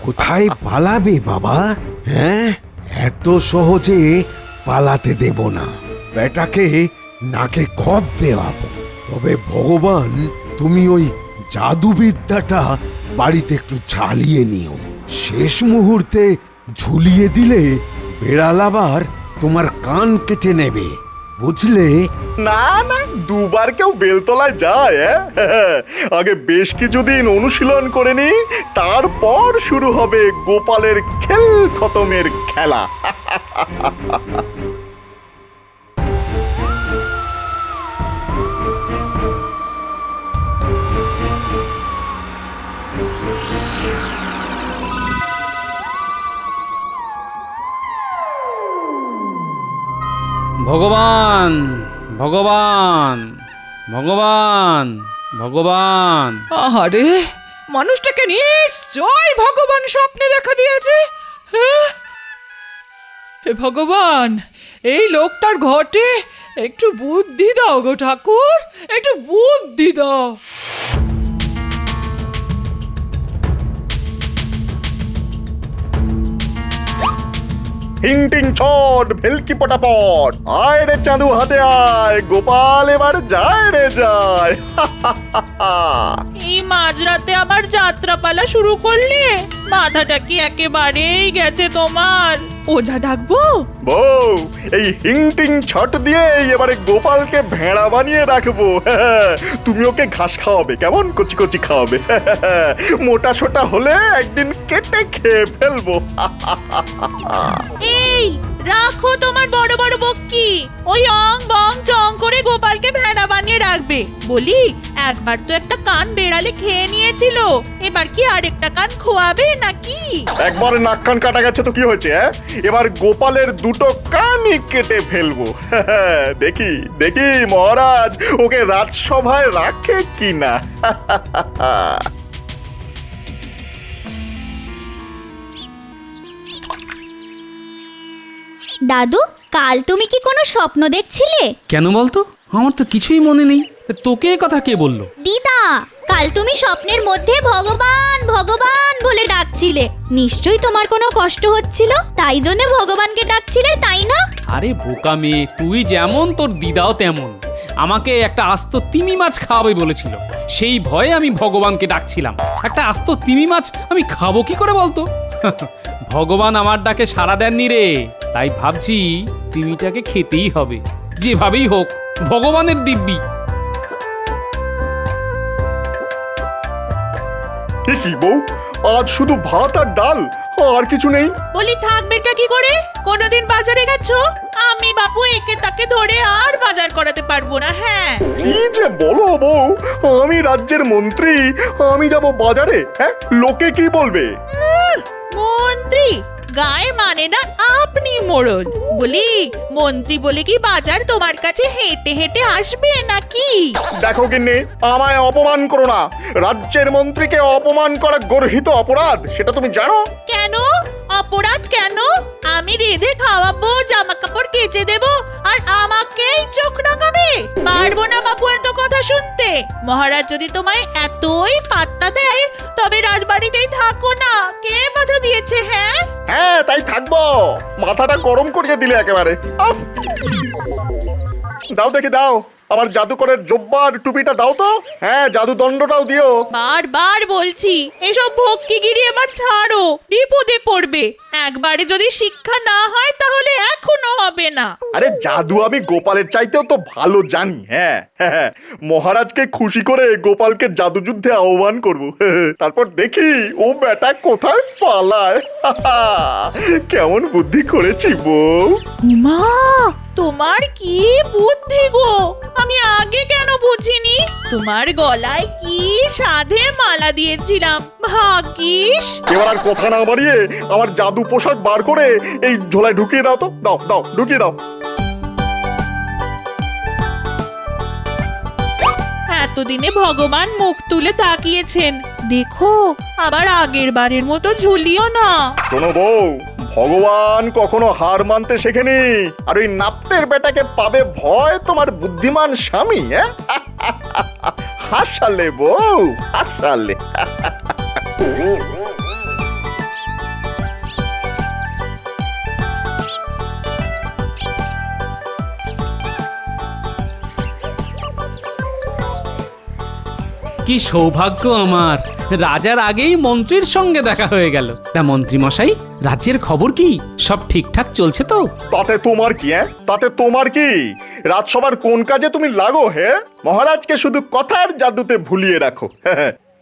কোথায় পালাবে বাবা? হ্যাঁ, এত সহজে পালাতে দেব না। বেটাকে নাকে খত দেওয়াবো। তবে ভগবান, তুমি ওই জাদুবিদ্যাটা বাড়িতে একটু ঝালিয়ে নিও। শেষ মুহূর্তে ঝুলিয়ে দিলে বেড়াল আবার তোমার কান কেটে নেবে, বুঝলে? না না, দুবার কেউ বেলতলায় যায়? আগে বেশ কিছুদিন অনুশীলন করে নি, তারপর শুরু হবে গোপালের খেল খতমের খেলা। ভগবান ভগবান ভগবান ভগবান। আহারে, মানুষটাকে নিশ্চয় ভগবান স্বপ্নে দেখা দিয়েছে। হ্যাঁ? হে ভগবান, এই লোকটার ঘটে একটু বুদ্ধি দাও গো ঠাকুর, একটু বুদ্ধি দাও। হিং টিং ছট, ভেলকি পটাপট, আয় রে চাঁদু হাতে আয়, গোপাল এবার যায় রে যায়। এই মাঝরাতে আবার যাত্রাপালা শুরু করলে? মাথাটা কি একেবারেই গেছে তোমার? ওঝা ডাকবো? বউ, এই হিং টিং ছট দিয়ে এবারে গোপালকে ভেড়া বানিয়ে রাখবো। তুমি ওকে ঘাস খাওয়াবে, কেমন কচি কচি খাওয়াবে। মোটা সোটা হলে একদিন কেটে খেয়ে ফেলবো। এই রাখো তোমার বড় বড় বক্কি, ওই অং বং চং করে গোপালকে ভেড়া বানিয়ে রাখবে। বলি, একবার তো একটা কান বেড়ালে খেয়ে নিয়েছিল, এবার কি আরেকটা কান খোয়াবে নাকি? একবার নাক কান কাটা গেছে তো কি হয়েছে? এবার গোপালের দুটো কানই কেটে ফেলবো। দেখি দেখি মহারাজ ওকে রাজসভায় রাখে কিনা। দাদু, কাল তুমি কি কোনো স্বপ্ন দেখছিলে? কেন বলতো? আমার তো কিছুই মনে নেই। তোকে এ কথা কে বললো? দিদা, কাল তুমি স্বপ্নের মধ্যে ভগবান ভগবান বলে ডাকছিলে। নিশ্চয়ই তোমার কোনো কষ্ট হচ্ছিল, তাই জন্য ভগবানকে ডাকছিলে, তাই না? আরে বোকা মেয়ে, তুই যেমন তোর দিদাও তেমন। আমাকে একটা আস্ত তিমি মাছ খাওয়াবে বলেছিল, সেই ভয়ে আমি ভগবানকে ডাকছিলাম। একটা আস্ত তিমি মাছ আমি খাবো কি করে বলতো? ভগবান আমার ডাকে সাড়া দেননি রে, তাই ভাবছি তিমিটাকে খেতেই হবে, যেভাবেই হোক। ভগবানের দিব্যি। কি বউ, আজ শুধু ভাত আর ডাল, আর কিছু নেই? বলি, থাকবেটা কি করে? কোনোদিন বাজারে গেছো? আমি বাপু একে তাকে ধরে আর বাজার করাতে পারবো না। হ্যাঁ, কি যে বলো বউ, আমি রাজ্যের মন্ত্রী, আমি যাব বাজারে? হ্যাঁ, লোকে কি বলবে? মন্ত্রী গায়ে মানে না, আপনি মোড়ল। বলি, মন্ত্রী বলে কি বাজার তোমার কাছে হেঁটে হেঁটে আসবে নাকি? দেখো গিন্নি, আমায় অপমান করো না। রাজ্যের মন্ত্রীকে অপমান করা গর্হিত অপরাধ, সেটা তুমি জানো? কেন অপরাধ? কেন? আমি রেঁধে খাওয়াবো, জামা কাপড় কেচে দেবো, আর আমাকেই চোখ রাঙাবে? পারবো না বাবু এত কথা শুনতে। মহারাজ যদি তোমায় এতই পাত্তা দেয়, তবে রাজবাড়িতেই থাকো না। কে বাধা দিয়েছে? হ্যাঁ হ্যাঁ, তাই থাকবো। মাথাটা গরম করিয়ে দিলে একেবারে। আফ! দাও দেখি, দাও আমার জাদুকরের জব্বার টুপিটা দাও তো। হ্যাঁ, জাদু দণ্ডটাও দিও। বারবার বলছি, এসব ভক্তিগিরি এবার ছাড়ো, বিপদে পড়বে। একবারে যদি শিক্ষা না হয় তাহলে এখনো হবে না। আরে জাদু আমি গোপালের চাইতেও তো ভালো জানি। হ্যাঁ হ্যাঁ, মহারাজকে খুশি করে গোপালকে জাদু যুদ্ধে আহ্বান করব। তারপর দেখি ও বেটা কোথায় পালায়। কেমন বুদ্ধি করেছি বউ। মা, তোমার কি বুদ্ধি গো! আমি আগে কেন বুঝিনি? তোমার গলায় কি সাধে মালা দিয়েছিলাম, ভাগ্যিস। এবার আর কথা না বাড়িয়ে আমার জাদু পোশাক বার করে এই ঝোলায় ঢুকিয়ে দাও তো। দাও দাও, ঢুকিয়ে দাও। এতদিনে ভগবান মুখ তুলে তাকিয়েছেন, দেখো আবার আগের বারের মতো ঝুলিও না। শোনো বউ, ভগবান কখনো হার মানতে শেখেনি। আর ওই নাপ্তের বেটাকে পাবে ভয় তোমার বুদ্ধিমান স্বামী, হ্যাঁ? হাসালে বউ, হাসালে। কি সৌভাগ্য আমার, রাজার আগেই মন্ত্রীর সঙ্গে দেখা হয়ে গেল। তা মন্ত্রী মশাই, রাজ্যের খবর কি? সব ঠিকঠাক চলছে তো? তাতে তোমার কি, হ্যাঁ? তাতে তোমার কি? রাজসভার কোন কাজে তুমি লাগো, হে? মহারাজকে শুধু কথার জাদুতে ভুলিয়ে রাখো।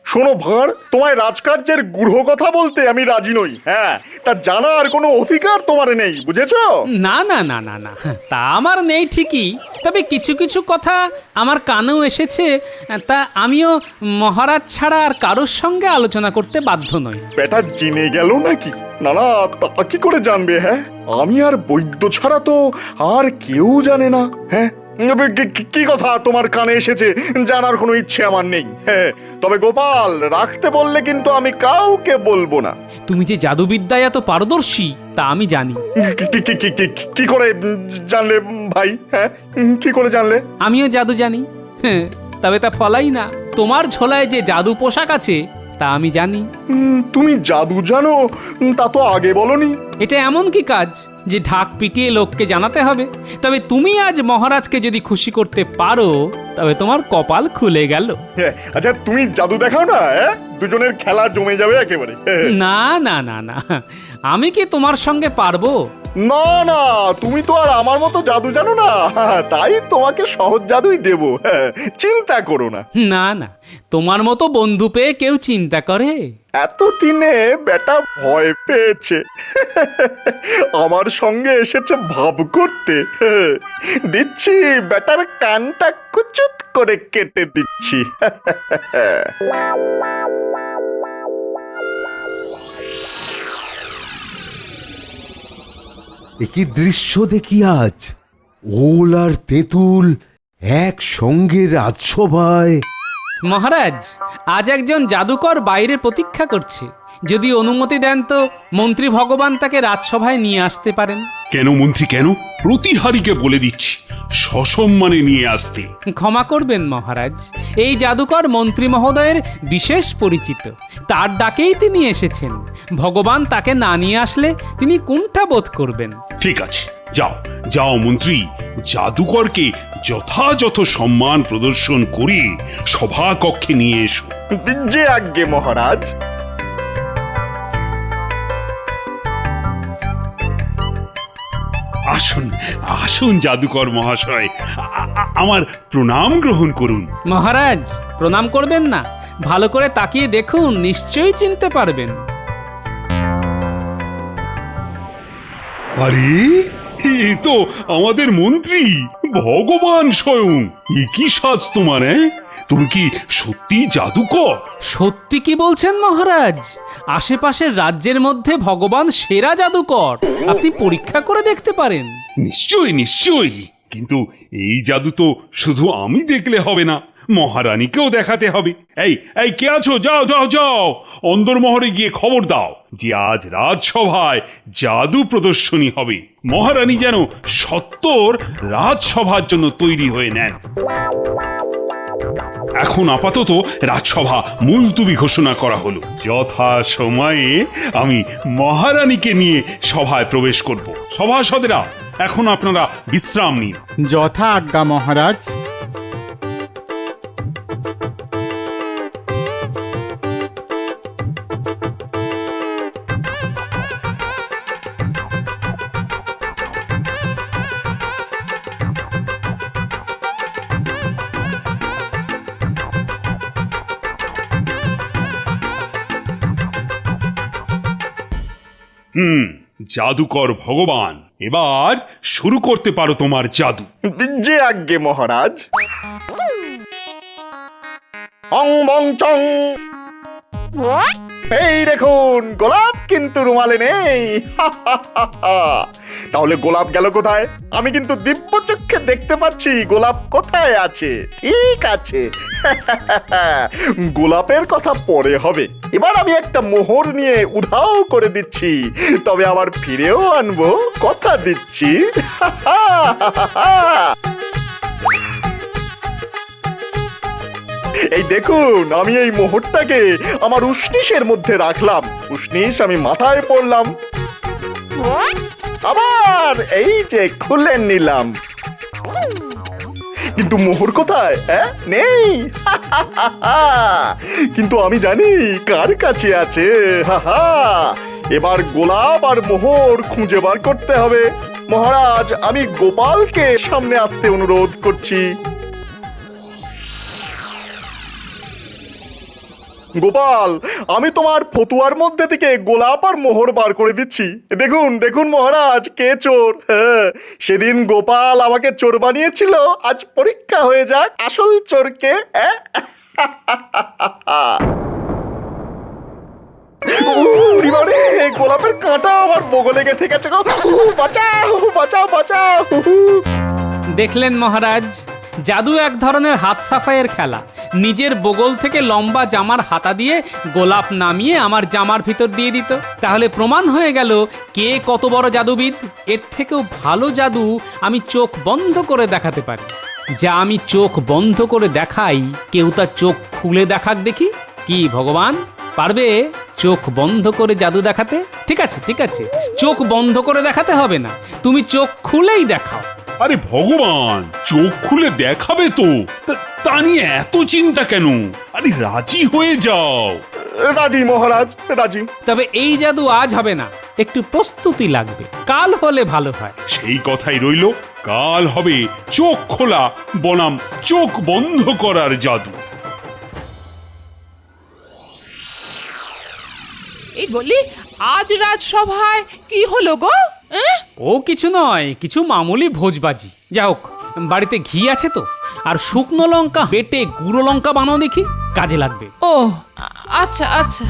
শোনো ভাঁড়, তোমায় রাজকার্যের গূঢ় কথা বলতে আমি রাজি নই। হ্যাঁ, তা জানার কোনো অধিকার তোমার নেই, বুঝেছো? না না না না না, তা আমার নেই ঠিকই, তবে কিছু কিছু কথা আমার কানেও এসেছে, তা আমিও মহারাজ ছাড়া আর কারোর সঙ্গে আলোচনা করতে বাধ্য নই। বেটা জেনে গেল নাকি? না না, তা কি করে জানবে? হ্যাঁ, আমি আর বৈদ্য ছাড়া তো আর কেউ জানে না। হ্যাঁ, কি কথা তোমার কানে এসেছে জানার কোনো ইচ্ছে আমার নেই। হ্যাঁ, তবে গোপাল, রাখতে বললে কিন্তু আমি কাউকে বলবো না। তুমি যে জাদুবিদ্যায় এত পারদর্শী তা আমি জানি। কি করে জানলে ভাই? হ্যাঁ, কি করে জানলে? আমিও জাদু জানি, তবে তা ফলাই না। তোমার ঝোলায় যে জাদু পোশাক আছে তা আমি জানি। তুমি জাদু জানো, তা তো আগে বলনি। এটা এমন কি কাজ যে ঢাক পিটিয়ে লোককে জানাতে হবে? তবে তুমি আজ মহারাজকে যদি খুশি করতে পারো তবে তোমার কপাল খুলে গেল। আচ্ছা, তুমি জাদু দেখাও না, দুজনের খেলা জমে যাবে একেবারে। না না না না, আমি কি তোমার সঙ্গে পারবো? না না, তুমি তো আর আমার মতো জাদু জানো না, তাই তোমাকে সহজ জাদুই দেব। চিন্তা করো না। না না, তোমার মতো বন্ধু পেয়ে কেউ চিন্তা করে? এতদিনে বেটা ভয় পেয়েছে, আমার সঙ্গে এসেছে ভাব করতে। দিচ্ছি, বেটার কানটা কুচুত করে কেটে দিচ্ছি। কি দৃশ্য দেখি আজ! ওল আর তেঁতুল একসঙ্গে রাজসভায়। মহারাজ, আজ একজন জাদুকর বাইরে প্রতীক্ষা করছে। যদি অনুমতি দেন তো মন্ত্রী ভগবান তাকে রাজসভায় নিয়ে আসতে পারেন। কেন মন্ত্রী, কেন? প্রতিহারীকে বলে দিচ্ছি সসম্মানে নিয়ে আসতে। ক্ষমা করবেন মহারাজ, এই জাদুকর মন্ত্রী মহোদয়ের বিশেষ পরিচিত, তার ডাকেই তিনি এসেছেন। ভগবান তাকে না নিয়ে আসলে তিনি কোনটা বোধ করবেন। ঠিক আছে, যাও যাও মন্ত্রী, জাদুকরকে যথাযথ সম্মান প্রদর্শন করে সভা কক্ষে নিয়ে এসো। যে আজ্ঞে মহারাজ। আসুন আসুন জাদুকর মহাশয়, আমার প্রণাম গ্রহণ করুন। মহারাজ, প্রণাম করবেন না, ভালো করে তাকিয়ে দেখুন, নিশ্চয়ই চিনতে পারবেন। আরে, এ তো আমাদের মন্ত্রী ভগবান স্বয়ং। এ কি সাজ তোমার? তুমি কি সত্যি জাদুকর? সত্যি কি বলছেন মহারাজ? আশেপাশের রাজ্যের মধ্যে ভগবান সেরা জাদুকর, আপনি পরীক্ষা করে দেখতে পারেন। নিশ্চয়ই নিশ্চয়ই, কিন্তু এই জাদু তো শুধু আমি দেখলে হবে না, মহারানীকেও দেখাতে হবে। এই এই কে আছো? যাও যাও যাও, অন্দরমহলে গিয়ে খবর দাও যে আজ রাজসভায় জাদু প্রদর্শনী হবে। মহারানী যেন সত্তর রাজসভার জন্য তৈরি হয়ে নেন। এখন আপাতত রাজসভা মুলতুবি ঘোষণা করা হলো। যথা সময়ে আমি মহারানীকে নিয়ে সভায় প্রবেশ করব। সভাসদেরা, এখন আপনারা বিশ্রাম নিন। যথা আজ্ঞা মহারাজ। জাদুকর ভগবান, এবার শুরু করতে পারো তোমার জাদু। যে আজ্ঞে মহারাজ। অং বং চং। এই দেখুন, গোলাপ কিন্তু রুমালে নেই। তাহলে গোলাপ গেল কোথায়? আমি কিন্তু দিব্য চক্ষে দেখতে পাচ্ছি গোলাপ কোথায় আছে। ঠিক আছে, গোলাপের কথা পরে হবে। এবার আমি একটা মোহর নিয়ে উধাও করে দিচ্ছি, তবে আবার ফিরেও আনবো, কথা দিচ্ছি। এই দেখুন, আমি এই মোহরটাকে আমার উষ্ণিসের মধ্যে রাখলাম। উষ্ণিস আমি মাথায় পড়লাম, আবার এই যে খুলে নিলাম। কিন্তু মোহর কোথায়? নেই। কিন্তু আমি জানি কার কাছে আছে। এবার গোলাপ আর মোহর খুঁজে বার করতে হবে। মহারাজ, আমি গোপালকে সামনে আসতে অনুরোধ করছি। গোপাল, আমি তোমার ফতুয়ার মধ্যে থেকে গোলাপ আর মোহর বার করে দিচ্ছি। দেখুন দেখুন মহারাজ, কে চোর। সেদিন গোপাল আমাকে চোর বানিয়েছিল, আজ পরীক্ষা হয়ে যাক আসল চোরকে। গোলাপের কাঁটা আমার বগলে গেছে গেছে গো। বাঁচাও বাঁচাও বাঁচাও। দেখলেন মহারাজ, জাদু এক ধরনের হাত সাফাইয়ের খেলা। নিজের বগল থেকে লম্বা জামার হাতা দিয়ে গোলাপ নামিয়ে আমার জামার ভিতর দিয়ে দিত। তাহলে প্রমাণ হয়ে গেল কে কত বড় জাদুবিদ। এর থেকেও ভালো জাদু আমি চোখ বন্ধ করে দেখাতে পারি। যা আমি চোখ বন্ধ করে দেখাই, কেউ তার চোখ খুলে দেখাক দেখি। কি ভগবান, পারবে চোখ বন্ধ করে জাদু দেখাতে? ঠিক আছে ঠিক আছে, চোখ বন্ধ করে দেখাতে হবে না, তুমি চোখ খুলেই দেখাও। আরে ভগবান, চোখ খুলে দেখাবে তো, তা নিয়ে এত চিন্তা কেন? আরে রাজি হয়ে যাও। রাজি মহারাজ, রাজি। তবে এই জাদু আজ হবে না, একটু প্রস্তুতি লাগবে, কাল হলে ভালো হয়। সেই কথাই রইল, কাল হবে চোখ খোলা বনাম চোখ বন্ধ করার জাদু। এই বলি, আজ রাজসভায় কি হলো গো? ও কিছু নয়, কিছু মামুলি ভোজবাজি। যা হোক, বাড়িতে ঘি আছে তো, আর শুকনো লঙ্কা বেটে গুঁড়ো লঙ্কা বানাও দেখি, কাজে লাগবে। ও আচ্ছা আচ্ছা।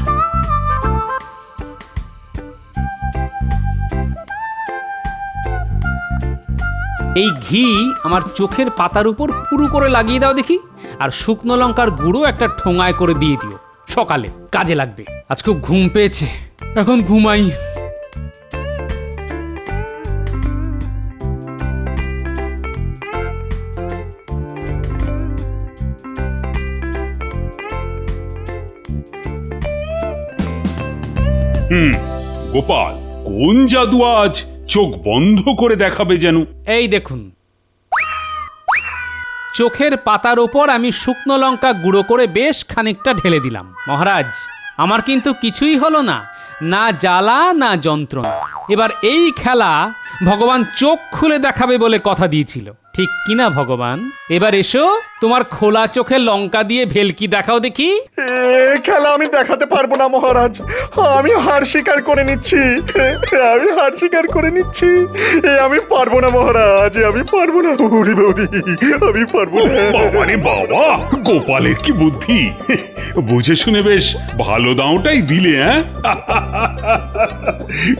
এই ঘি আমার চোখের পাতার উপর পুরু করে লাগিয়ে দাও দেখি, আর শুকনো লঙ্কার গুঁড়ো একটা ঠোঙায় করে দিয়ে দিও, সকালে কাজে লাগবে। আজ খুব ঘুম পেয়েছে, এখন ঘুমাই। গোপাল, কোন জাদু আজ চোখ বন্ধ করে দেখাবে যেন? এই দেখুন, চোখের পাতার ওপর আমি শুকনো লঙ্কা গুঁড়ো করে বেশ খানিকটা ঢেলে দিলাম। মহারাজ, আমার কিন্তু কিছুই হলো না, না জ্বালা না যন্ত্রণা। এবার এই খেলা ভগবান চোখ খুলে দেখাবে বলে কথা দিয়েছিল, ঠিক কিনা ভগবান? এবার এসো, তোমার খোলা চোখে লঙ্কা দিয়ে ভেলকি দেখাও দেখি। খেলা আমি দেখাতে পারবো না মহারাজ, আমি হার স্বীকার করে নিচ্ছি। আমি হার স্বীকার করে নিচ্ছি, আমি পারবো না মহারাজ, আমি পারবো না। আমি পারবো না। বাবারে বাবা, গোপালের কি বুদ্ধি! বুঝে শুনে বেশ ভালো দাওটাই দিলে।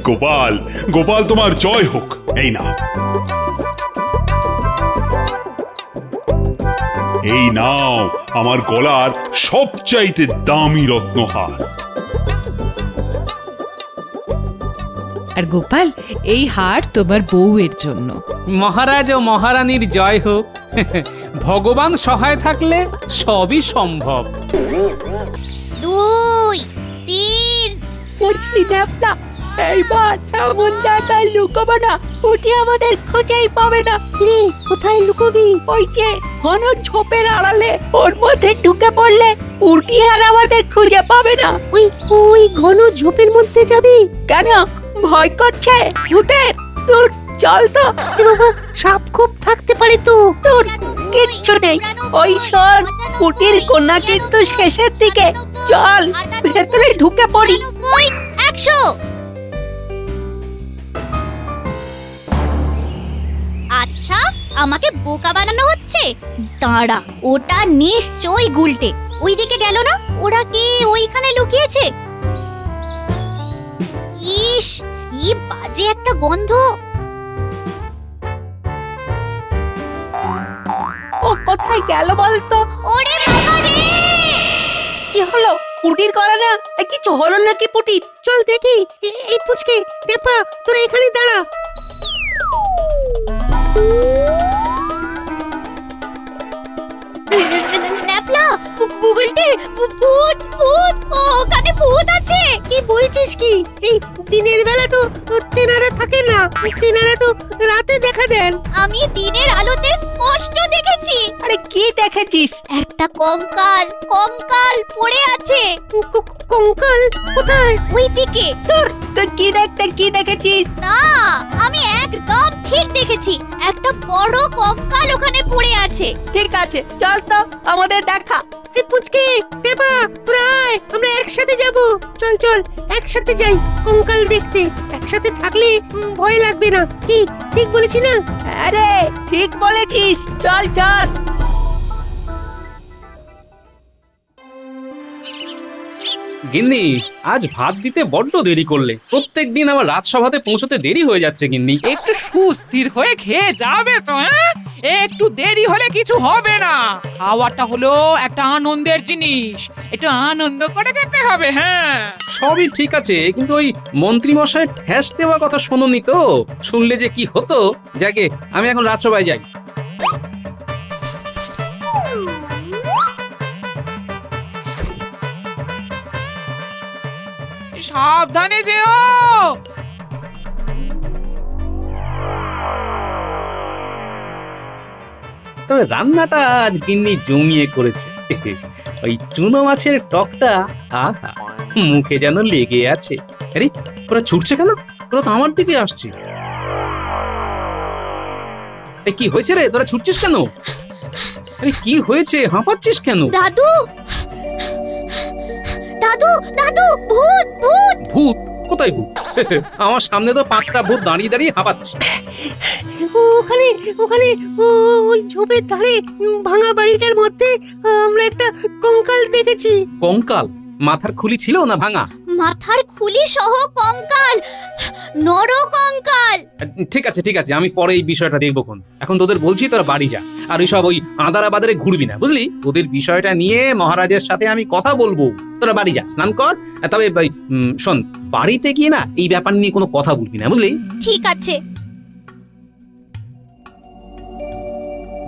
গোপাল, গোপাল তোমার জয় হোক। এই না, এই নাও আমার গলার সবচাইতে দামি রত্নহার। আর গোপাল, এই হার তোমার বউয়ের জন্য। মহারাজ ও মহারানীর জয় হোক। ভগবান সহায় থাকলে সবই সম্ভব। 2 3 বুঝলি না, এইবার এমন জায়গায় লুকোবো না, ওটি আমাদের খুঁজেই পাবে না। রে, কোথায় লুকোবি? ওই যে ঘন ঝোপের আড়ালে, ওর মধ্যে ঢুকে পড়লে উটি আর আমাদের খুঁজে পাবে না। ওই ঘন ঝোপের মধ্যে যাবি কেন? ভয় করছে ভূতের? তোর চল তো। বাবা, সাপ খুব থাকতে পারে তো। তোর কিচ্ছু নেই। ওই শোন, উটির কোনা কিন্তু শেষের দিকে। চল, ভেতরে ঢুকে পড়ি। 100। আচ্ছা, আমাকে বোকা বানানো হচ্ছে? দাঁড়া, ওটা নিশ্চয়ই গুলটে। ওইদিকে গেল না? ওরা কি ওইখানে লুকিয়েছে? ইস, কি বাজে একটা গন্ধ। কোথায় গেল বলতো? ওরে বাবা রে! কি হলো? পুটির গলা না কিছু হলো নাকি পুটির? চল দেখি। এই পুচকে টেপা তোরা এখানে দাঁড়া। ন্যাপলা, গুগলটে, ভূত ভূত, ওখানে ভূত আছে। কি বলছিস কি? এই দিনের বেলা তো তেনারা থাকে না, তেনারা তো রাতে দেখা দেন। আমি দিনের আলোতে স্পষ্ট দেখেছি। আরে কি দেখেছিস? একটা কঙ্কাল, কঙ্কাল পড়ে আছে। কঙ্কাল কোথায়? ওইদিকে। তুই কি দেখেছিস? না, আমি একদম ঠিক দেখেছি। একটা বড় কঙ্কাল ওখানে পড়ে আছে। ঠিক আছে, চল তো আমাদের দেখা। এই পুচকে টেপা তোরা আয়, আমরা একসাথে যাব। চল চল একসাথে যাই কঙ্কাল দেখতে। একসাথে থাকলে ভয় লাগবে না। কি ঠিক বলেছি না? আরে ঠিক বলেছিস, চল চল। গিন্নি, আজ ভাত দিতে বড্ড দেরি করলে। প্রত্যেকদিন আমার রাজসভাতে পৌঁছতে দেরি হয়ে যাচ্ছে গিন্নি। একটু সুস্থির হয়ে খেয়ে যাবে তো, হ্যাঁ? একটু দেরি হলে কিছু হবে না। খাওয়াটা হলো একটা আনন্দের জিনিস, একটু আনন্দ করে খেতে হবে। হ্যাঁ, সবই ঠিক আছে, কিন্তু ওই মন্ত্রী মশাই ঠেস দেওয়ার কথা শোনোনি তো? শুনলে যে কি হতো। যাকে আমি এখন রাজসভায় যাই। সাবধানে যেও। তবে রান্নাটা আজ গিন্নি জমিয়ে করেছে। ওই চুনো মাছের টকটা আহা, মুখে যেন লেগে আছে। আরে ওরা ছুটছে কেন? ওরা তো আমার দিকে আসছে। কি হয়েছে রে, তোরা ছুটছিস কেন? আরে কি হয়েছে, হাঁপাচ্ছিস কেন? দাদু, দাদু, দাদু, ভূত ভূত। ভূত? কোথায় ভূত? আমার সামনে তো 5টা ভূত দাঁড়িয়ে দাঁড়িয়ে হাঁপাচ্ছে। ওখানে ওখানে ওই ঝোপের ধারে ভাঙা বাড়িটার মধ্যে আমরা একটা কঙ্কাল দেখেছি। কঙ্কাল? মাথার খুলি ছিল না ভাঙা? মাথার খুলি সহ কঙ্কাল, নর কঙ্কাল। ঠিক আছে ঠিক আছে, আমি পরে এই বিষয়টা দেখবো। এখন তোদের বলছি তোরা বাড়ি যা, আর ওইসব ওই আদারা বাদারে ঘুরবি না, বুঝলি? তোদের বিষয়টা নিয়ে মহারাজের সাথে আমি কথা বলবো। তোরা বাড়ি যা, স্নান কর। তবে শোন, বাড়িতে গিয়ে না এই ব্যাপার নিয়ে কোনো কথা বলবি না, বুঝলি? ঠিক আছে।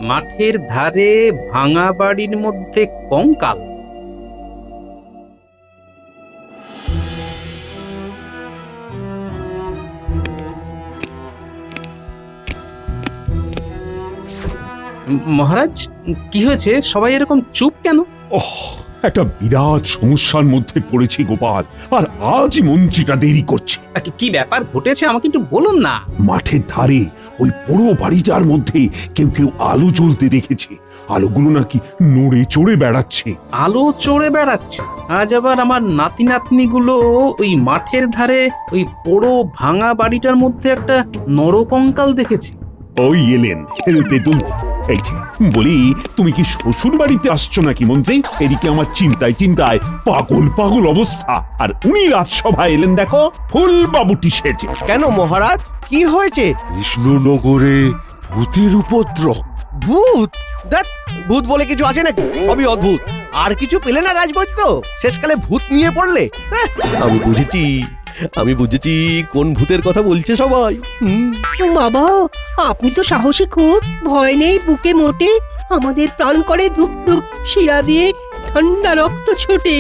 মাঠের ধারে ভাঙা বাড়ির মধ্যে কঙ্কাল। মহারাজ, কি হয়েছে? সবাই এরকম চুপ কেন? ওহ, একটা বিরাট সমস্যার মধ্যে পড়েছি গোপাল, আর আজ মন্ত্রীটা দেরি করছে। কি ব্যাপার ঘটেছে আমাকে একটু বলুন না। মাঠের ধারে ওই পুরো বাড়িটার মধ্যে কেউ কেউ আলো জ্বলতে দেখেছে। আলোগুলো নাকি নড়ে চড়ে বেড়াচ্ছে। আলো চড়ে বেড়াচ্ছে? আজ আবার আমার নাতি নাতনিগুলো ওই মাঠের ধারে ওই পুরো ভাঙা বাড়িটার মধ্যে একটা নরকঙ্কাল দেখেছে। ওই এলেন তেঁতুল। এই যে বলি, তুমি কি শ্বশুর বাড়িতে আসছো নাকি মন্ত্রী? এদিকে আমার চিন্তায় চিন্তায় পাগল পাগল অবস্থা, আর উনি রাজসভায় এলেন দেখো ফুল বাবুটি সেজে। কেন মহারাজ, কি হয়েছে? কৃষ্ণনগরে ভূতের উপদ্রব। ভূত? দেখ, ভূত বলে কিছু আছে নাকি? সবই অদ্ভুত। আর কিছু পেলে না রাজবৈদ্য? শেষকালে ভূত নিয়ে পড়লে? আমি বুঝেছি কোন ভূতের কথা বলছে সবাই। বাবা, আপনি তো সাহসী খুব। ভয় নেই বুকে মোটে। আমাদের প্রাণ করে ধুক ধুক, শিরা দিয়ে ঠান্ডা রক্ত ছোটে।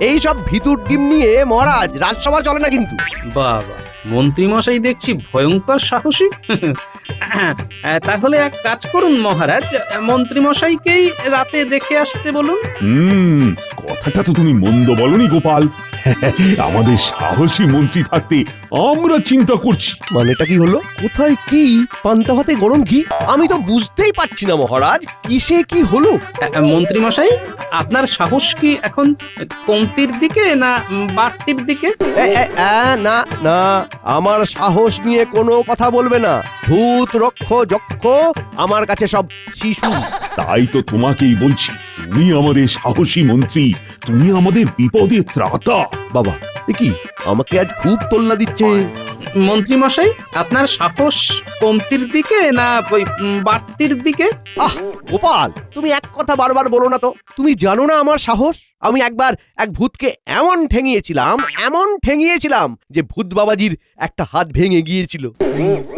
এই সব ভিতুর ডিম নিয়ে মহারাজ রাজসভা চলে না কিন্তু। বাবা, মন্ত্রী মশাই দেখছি ভয়ঙ্কর সাহসী। তাহলে এক কাজ করুন মহারাজ, মন্ত্রী মশাইকেই রাতে দেখে আসতে বলুন। কথাটা তো তুমি মন্দ বলনি গোপাল। আমাদের সাহসী মন্ত্রী থাকতে আমরা চিন্তা করছি। মানেটা কি হলো? কোথায় কি? পান্তা ভাতে গরম ঘি? আমি তো বুঝতেই পারছি না মহারাজ, কিসে কি হলো? মন্ত্রী মশাই, আপনার সাহস কি এখন কমতির দিকে না বাড়তির দিকে? না না, আমার সাহস নিয়ে কোনো কথা বলবে না। ভূত রক্ষ যক্ষ আমার কাছে সব শিশু। তাই তো তোমাকেই বলছি, তুমি আমাদের সাহসী মন্ত্রী, তুমি আমাদের বিপদে ত্রাতা। বাবা, কি আমাকে আজ খুব তোল্লা দিচ্ছে। মন্ত্রী মশাই, আপনার সাহস কমতির দিকে না ওই বাড়তির দিকে? আহ গোপাল, তুমি এক কথা বারবার বলো না তো। তুমি জানো না আমার সাহস? আমি একবার এক ভূতকে এমন ঠেঙিয়েছিলাম যে ভূত বাবাজির একটা হাত ভেঙে গিয়েছিল।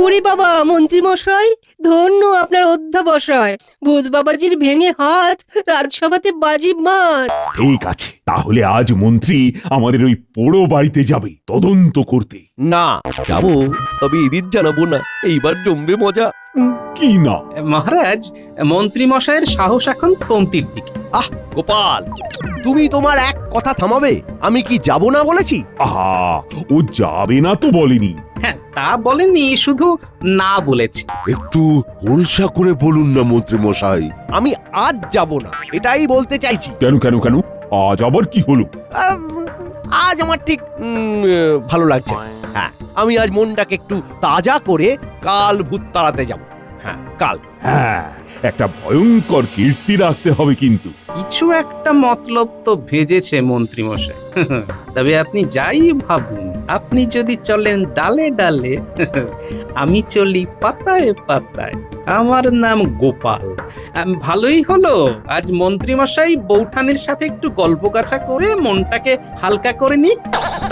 ওরে বাবা, মন্ত্রী মশাই ধন্য আপনার অধ্যাবসায়। ভূত বাবাজির ভেঙে হাত রাজসভাতে বাজি মার। ঠিক আছে, তাহলে আজ মন্ত্রী আমাদের ওই পোড়ো বাড়িতে যাবে তদন্ত করতে। না যাবো, তবে এদিন জানাবো না। এইবার জমবে মজা। কি না? মহারাজ, মন্ত্রী মশাইয়ের সাহস এখন কমতির দিকে। আহ গোপাল, তুমি তোমার এক কথা থামাবে? আমি কি যাব না বলেছি? আহা, ও যাবে না তো বলেনি। হ্যাঁ, তা বলেনি, শুধু না বলেছে। একটু হোলসা করে বলুন না মন্ত্রী মশাই। আমি আজ যাব না, এটাই বলতে চাইছি। কেন কেন কেন? আজ আবার কি হলো? আজ আমার ঠিক ভালো লাগছে না। হ্যাঁ, আমি আজ মনটাকে একটু তাজা করে কাল ভূত তাড়াতে যাব। হ্যাঁ, কাল। হ্যাঁ, একটা ভয়ঙ্কর কীর্তি রাখতে হবে কিন্তু। কিছু একটা মতলব তো ভেজেছে মন্ত্রী মশাই। তবে আপনি যাই ভাবুন, আপনি যদি চলেন ডালে ডালে, আমি চলি পাতায় পাতায়। আমার নাম গোপাল। ভালোই হলো আজ মন্ত্রী মশাই বৌঠানের সাথে একটু গল্প গাছা করে মনটাকে হালকা করে নিক,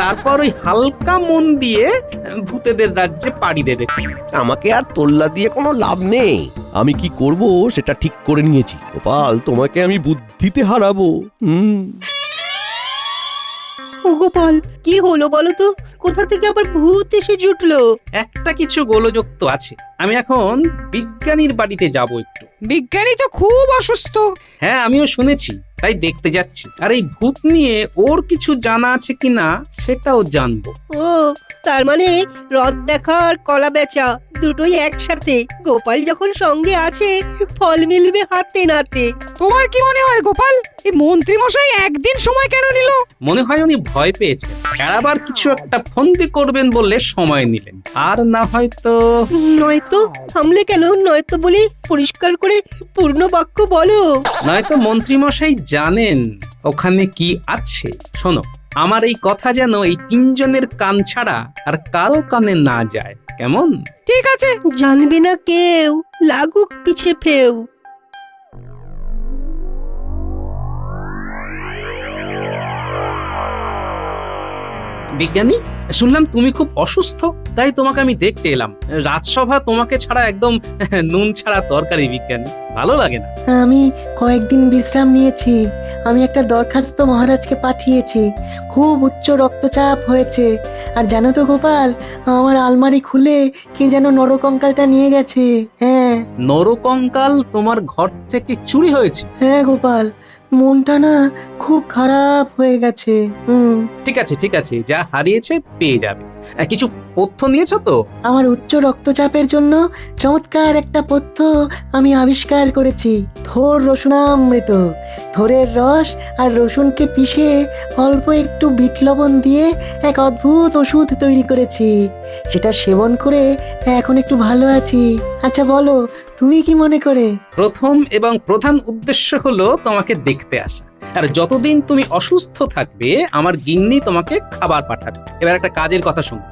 তারপর ওই হালকা মন দিয়ে ভূতেদের রাজ্যে পাড়ি দেবে। আমাকে আর তোল্লা দিয়ে কোনো লাভ নেই। আমি কি করব সেটা ঠিক করে নিয়েছি। গোপাল, তোমাকে আমি বুদ্ধিতে হারাবো। ও গোপাল, কি হলো বলো তো? কোথা থেকে আবার ভূত এসে জুটলো? একটা কিছু গোলযোগ তো আছে। আমি এখন বিজ্ঞানীর বাড়িতে যাব একটু। বিজ্ঞানী তো খুব অসুস্থ। হ্যাঁ, আমিও শুনেছি, তাই দেখতে যাচ্ছি। আর এই ভূত নিয়ে ওর কিছু জানা আছে কিনা সেটাও জানবো। ও, তার মানে রথ দেখা আর কলা বেচা দুটোই একসাথে। গোপাল যখন সঙ্গে আছে, ফল মিলবে হাতে নাতে। তোমার কি মনে হয় গোপাল, এই মন্ত্রী মশাই একদিন সময় কেন নিল? মনে হয় উনি ভয় পেয়েছে, আবার কিছু একটা ফন্দি করবেন বললে সময় নিলেন। আর না হয়তো নয়তো থামলে কেন? নয়তো বলি পরিষ্কার করে পূর্ণ বাক্য বলো। নয়তো মন্ত্রী মশাই জানেন ওখানে কি আছে। শোনো, আমার এই কথা যেন এই তিনজনের কান ছাড়া আর কারো কানে না যায়, কেমন? ঠিক আছে। জানবে না কেউ, লাগুক পিছে ফেউ। বিজ্ঞানী, শুনলাম তুমি খুব অসুস্থ, তাই তোমাকে আমি দেখতে এলাম। রাজসভা তোমাকে ছাড়া একদম নুন ছাড়া তরকারি। বিজ্ঞানী, ভালো লাগে না? আমি কয়েকদিন বিশ্রাম নিয়েছি। আমি একটা দরখাস্ত মহারাজকে পাঠিয়েছি। খুব উচ্চ রক্তচাপ হয়েছে। আর জানো তো গোপাল, আমার আলমারি খুলে কে যেন নরকঙ্কালটা নিয়ে গেছে। হ্যাঁ। নরকঙ্কাল তোমার ঘর থেকে চুরি হয়েছে? হ্যাঁ গোপাল, মনটা না খুব খারাপ হয়ে গেছে। ঠিক আছে ঠিক আছে, যা হারিয়েছে পেয়ে যাবে। কিছু পথ্য নিয়েছো তো? আমার উচ্চ রক্তচাপের জন্য চমৎকার একটা পথ্য আমি আবিষ্কার করেছি। থোর রসুনামৃত। থোরের রস আর রসুনকে পিষে অল্প একটু বিট লবণ দিয়ে এক অদ্ভুত ওষুধ তৈরি করেছি। সেটা সেবন করে এখন একটু ভালো আছি। আচ্ছা বলো, তুমি কি মনে করে? প্রথম এবং প্রধান উদ্দেশ্য হলো তোমাকে দেখতে আসা। আর যতদিন তুমি অসুস্থ থাকবে আমার গিন্নি তোমাকে খাবার পাঠাবে। এবার একটা কাজের কথা শুনো,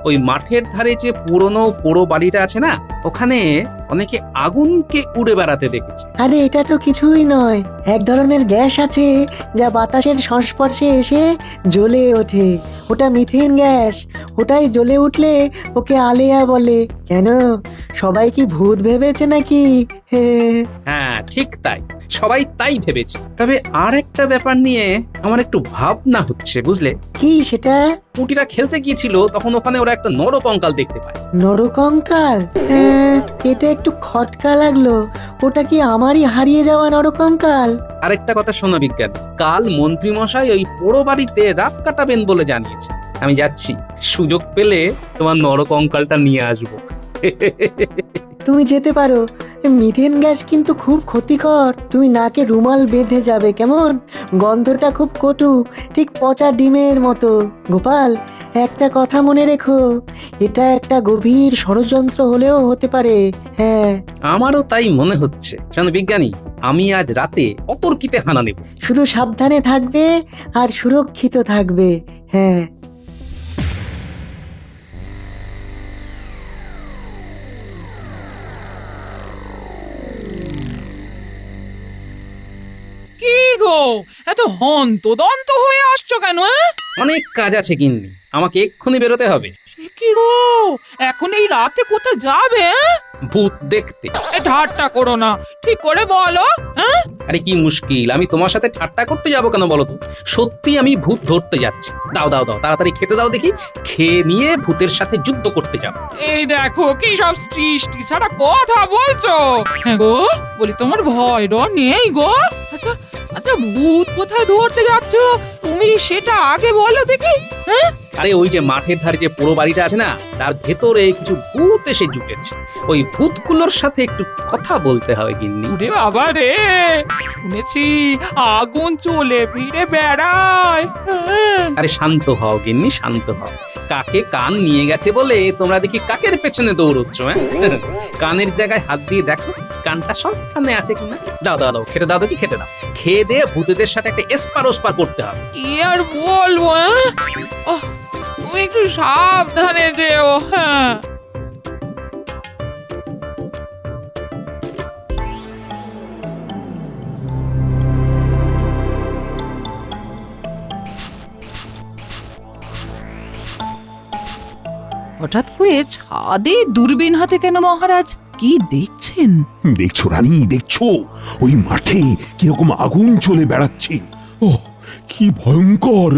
ওই মাঠের ধারে যে পুরনো পোড়ো বাড়িটা আছে না, ওখানে অনেকে আগুনকে উড়ে বেড়াতে দেখেছে। আরে এটা তো কিছুই নয়, এক ধরনের গ্যাস আছে যা বাতাসের সংস্পর্শে এসে জ্বলে ওঠে। ওটা মিথেন গ্যাস। ওটাই জ্বলে উঠলে ওকে আলেয়া বলে। কেন, সবাই কি ভূত ভেবেছে নাকি? হ্যাঁ ঠিক তাই, সবাই তাই ভেবেছে। তবে আর একটা ব্যাপার নিয়ে আমার একটু ভাবনা হচ্ছে, বুঝলে? কি সেটা? পুটিরা খেলতে গিয়েছিল, তখন ওখানে ওরা একটা নরকঙ্কাল দেখতে পায়। নরকঙ্কাল? এটা একটু খটকা লাগলো। ওটা কি আমারই হারিয়ে যাওয়া নরকঙ্কাল? আরেকটা কথা শোনো বিজ্ঞান, কাল মন্ত্রী মশাই ওই পোড়ো বাড়িতে রাত কাটাবেন বলে জানিয়েছে। আমি যাচ্ছি, সুযোগ পেলে তোমার নরকঙ্কালটা নিয়ে আসবো। তুমি যেতে পারো, মিথেন গ্যাস কিন্তু খুব ক্ষতিকর। তুমি নাকে রুমাল বেঁধে যাবে, কেমন? গন্ধটা খুব কটু, ঠিক পচা ডিমের মতো। গোপাল, একটা কথা মনে রেখো, এটা একটা গভীর ষড়যন্ত্র হলেও হতে পারে। হ্যাঁ, আমারও তাই মনে হচ্ছে। শোনো বিজ্ঞানী, আমি আজ রাতে অতর্কিতে হানা নেব। শুধু সাবধানে থাকবে আর সুরক্ষিত থাকবে। হ্যাঁ। গো এত হন্তদন্ত হয়ে আসছো কেন? অনেক কাজ আছে গিন্নি, আমাকে এক্ষুনি বেরোতে হবে। কি গো এখন এই রাতে কোথায় যাবে? ভূত দেখতে। ঠাট্টা করো না, ঠিক করে বলো। আরে কি মুশকিল, আমি তোমার সাথে ঠাট্টা করতে যাবো কেন বলো তো? সত্যি আমি ভূত ধরতে যাচ্ছি। দাও দাও দাও, তাড়াতাড়ি খেতে দাও দেখি, খেয়ে নিয়ে ভূতের সাথে যুদ্ধ করতে যাব। এই দেখো কি সব সৃষ্টি ছাড়া কথা বলছো। হ্যাঁ গো, বলি তোমার ভয় ডর নেই গো? আচ্ছা আচ্ছা, ভূত কোথায় ধরতে যাচ্ছ তুমি সেটা আগে বলো দেখি। আরে ওই যে মাঠের ধারে যে পোড়ো বাড়িটা আছে না, তার ভেতরে কিছু ভূত এসে জুটেছে। ওই ভূতগুলোর সাথে একটু কথা বলতে হবে গিন্নি। ওরে বাবা রে, শুনেছি আগুন চলে ফিরে বেড়ায়। আরে শান্ত হও গিন্নি, শান্ত হও। কাকে কান নিয়ে গেছে বলে তোমরা দেখি কাকের পেছনে দৌড়চ্ছ। কানের জায়গায় হাত দিয়ে দেখো কানটা সস্থানে আছে কিনা। দাও দাও দাও, খেতে দাও দেখি, খেতে দাও। খেয়ে দিয়ে ভূতেদের সাথে একটা এসপার ওসপার করতে হবে। কি আর বলবো, তুমি একটু সাবধানে যেও। হ্যাঁ হঠাৎ করে ছাদে দূরবীন হাতে কেন মহারাজ? কি দেখছেন? দেখছো রানী, দেখছো ওই মাঠে কিরকম আগুন চলে বেড়াচ্ছে। ও কি ভয়ঙ্কর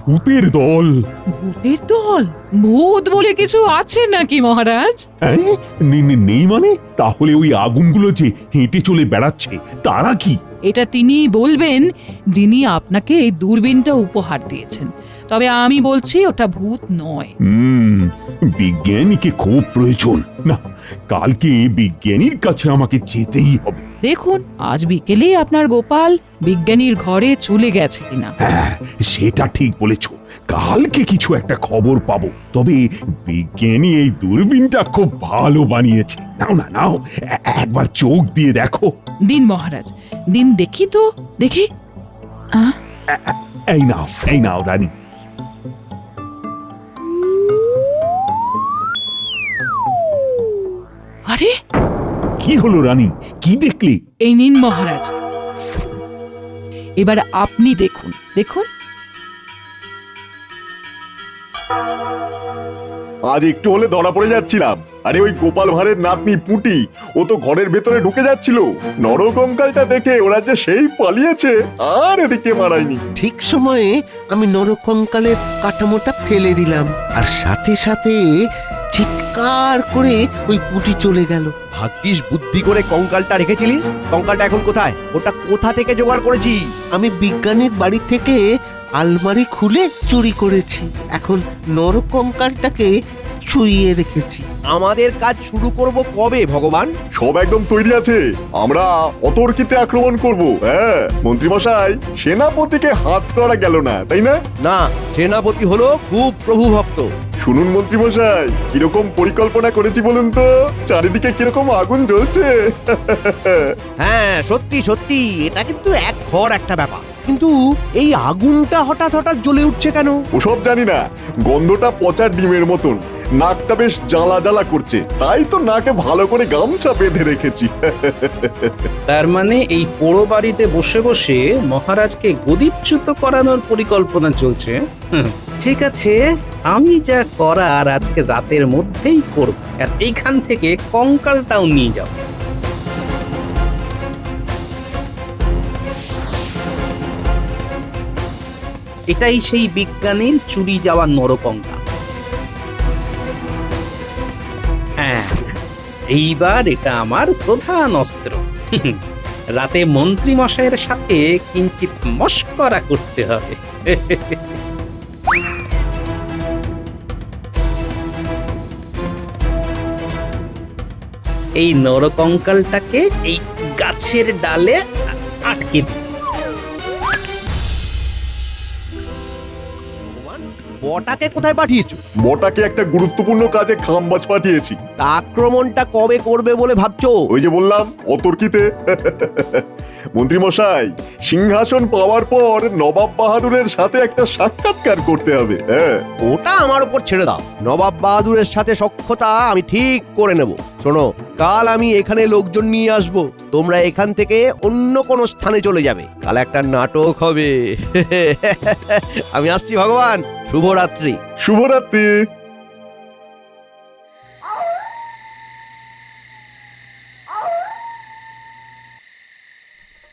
ভূতের দল। ভূতের দল? ভূত বলে কিছু আছে নাকি মহারাজ? হ্যাঁ, নেই মানে? তাহলে ওই আগুনগুলো যে হেঁটে চলে বেড়াচ্ছে তারা কি? এটা তিনিই বলবেন যিনি আপনাকে এই দূরবীনটা উপহার দিয়েছেন। তবে আমি বলছি ওটা ভূত নয়। বিজ্ঞানীকে খুব প্রয়োজন। না, কালকে বিজ্ঞানীর কাছে আমাকে যেতেই হবে। দেখুন আজ বিকেলে আপনার গোপাল বিজ্ঞানীর ঘরে চলে গেছে কিনা। হ্যাঁ, সেটা ঠিক বলেছ। কালকে কিছু একটা খবর পাবো। তবে বিজ্ঞানী এই দূরবীনটা খুব ভালো বানিয়েছে। নাও না নাও, একবার চোখ দিয়ে দেখো। দিন মহারাজ, দিন দেখি তো, দেখি। এই নাও রানী। আরে কি হলো রানী, কি দেখলে? এই নিন মহারাজ, এবার আপনি দেখুন, দেখুন। আজ একটু হলে ধরা পড়ে যাচ্ছিলাম। আরে ওই গোপাল ভাঁড়ের নাতনি পুটি, ও তো ঘরের ভেতরে ঢুকে যাচ্ছিল। নরকঙ্কালটা দেখে ওরা যে সেই পালিয়েছে, আর এদিকে মারায়নি। ঠিক সময়ে আমি নরকঙ্কালের কাঠামোটা ফেলে দিলাম, আর সাথে সাথে চিৎকার করে ওই পুঁটি চলে গেল। ভাগ্যিস বুদ্ধি করে কঙ্কালটা রেখেছিলিস। কঙ্কালটা এখন কোথায়? ওটা কোথা থেকে জোগাড় করেছি? আমি বিজ্ঞানীর বাড়ি থেকে আলমারি খুলে চুরি করেছি। এখন নরকঙ্কালটাকে শুইয়ে রেখেছি। আমাদের কাজ শুরু করব কবে ভগবান? সব একদম তৈরি আছে। আমরা অতর্কিতে আক্রমণ করব। হ্যাঁ মন্ত্রীমশাই, সেনাপতিকে হাত করা গেল না, তাই না? না, সেনাপতি হলো খুব প্রভু ভক্ত। শুনুন মন্ত্রীমশাই, কিরকম পরিকল্পনা করেছি বলুন তো? চারিদিকে কিরকম আগুন জ্বলছে। হ্যাঁ সত্যি সত্যি, এটা কিন্তু এক ঘর একটা ব্যাপার। কিন্তু এই আগুনটা হঠাৎ হঠাৎ জ্বলে উঠছে কেন? ওসব জানি না, গন্ধটা পচা ডিমের মতন। নাকটা বেশ জ্বালা জ্বালা করছে, তাই তো নাকে ভালো করে গামছা বেঁধে রেখেছি। তার মানে এই পোড়ো বাড়িতে বসে বসে মহারাজকে গদিচ্যুত করানোর পরিকল্পনা চলছে। ঠিক আছে, আমি যা করার আজকে রাতের মধ্যেই করব, আর এইখান থেকে কঙ্কালটাও নিয়ে যাব। এটাই সেই বিজ্ঞানীর চুরি যাওয়া নরকঙ্কাল। হ্যাঁ, এইবার এটা আমার প্রধান অস্ত্র। রাতে মন্ত্রী মশাইয়ের সাথে কিঞ্চিত মশকরা করতে হবে। এই নরকঙ্কালটাকে এই গাছের ডালে আটকে দিই। বটাকে কোথায় পাঠিয়েছো? বটাকে একটা গুরুত্বপূর্ণ কাজে খামবাজ পাঠিয়েছি। আক্রমণটা কবে করবে বলে ভাবছো? ওই যে বললাম, অতর্কিতে। মন্ত্রী মশাই, সিংহাসন পাওয়ার পর নবাব বাহাদুরের সাথে একটা সাক্ষাৎকার করতে হবে। হ্যাঁ, ওটা আমার উপর ছেড়ে দাও। নবাব বাহাদুরের সাথে সখ্যতা আমি ঠিক করে নেব। শোনো, কাল আমি এখানে লোকজন নিয়ে আসব, তোমরা এখান থেকে অন্য কোনো স্থানে চলে যাবে। কাল একটা নাটক হবে। আমি আসছি ভগবান, শুভরাত্রি। শুভরাত্রি।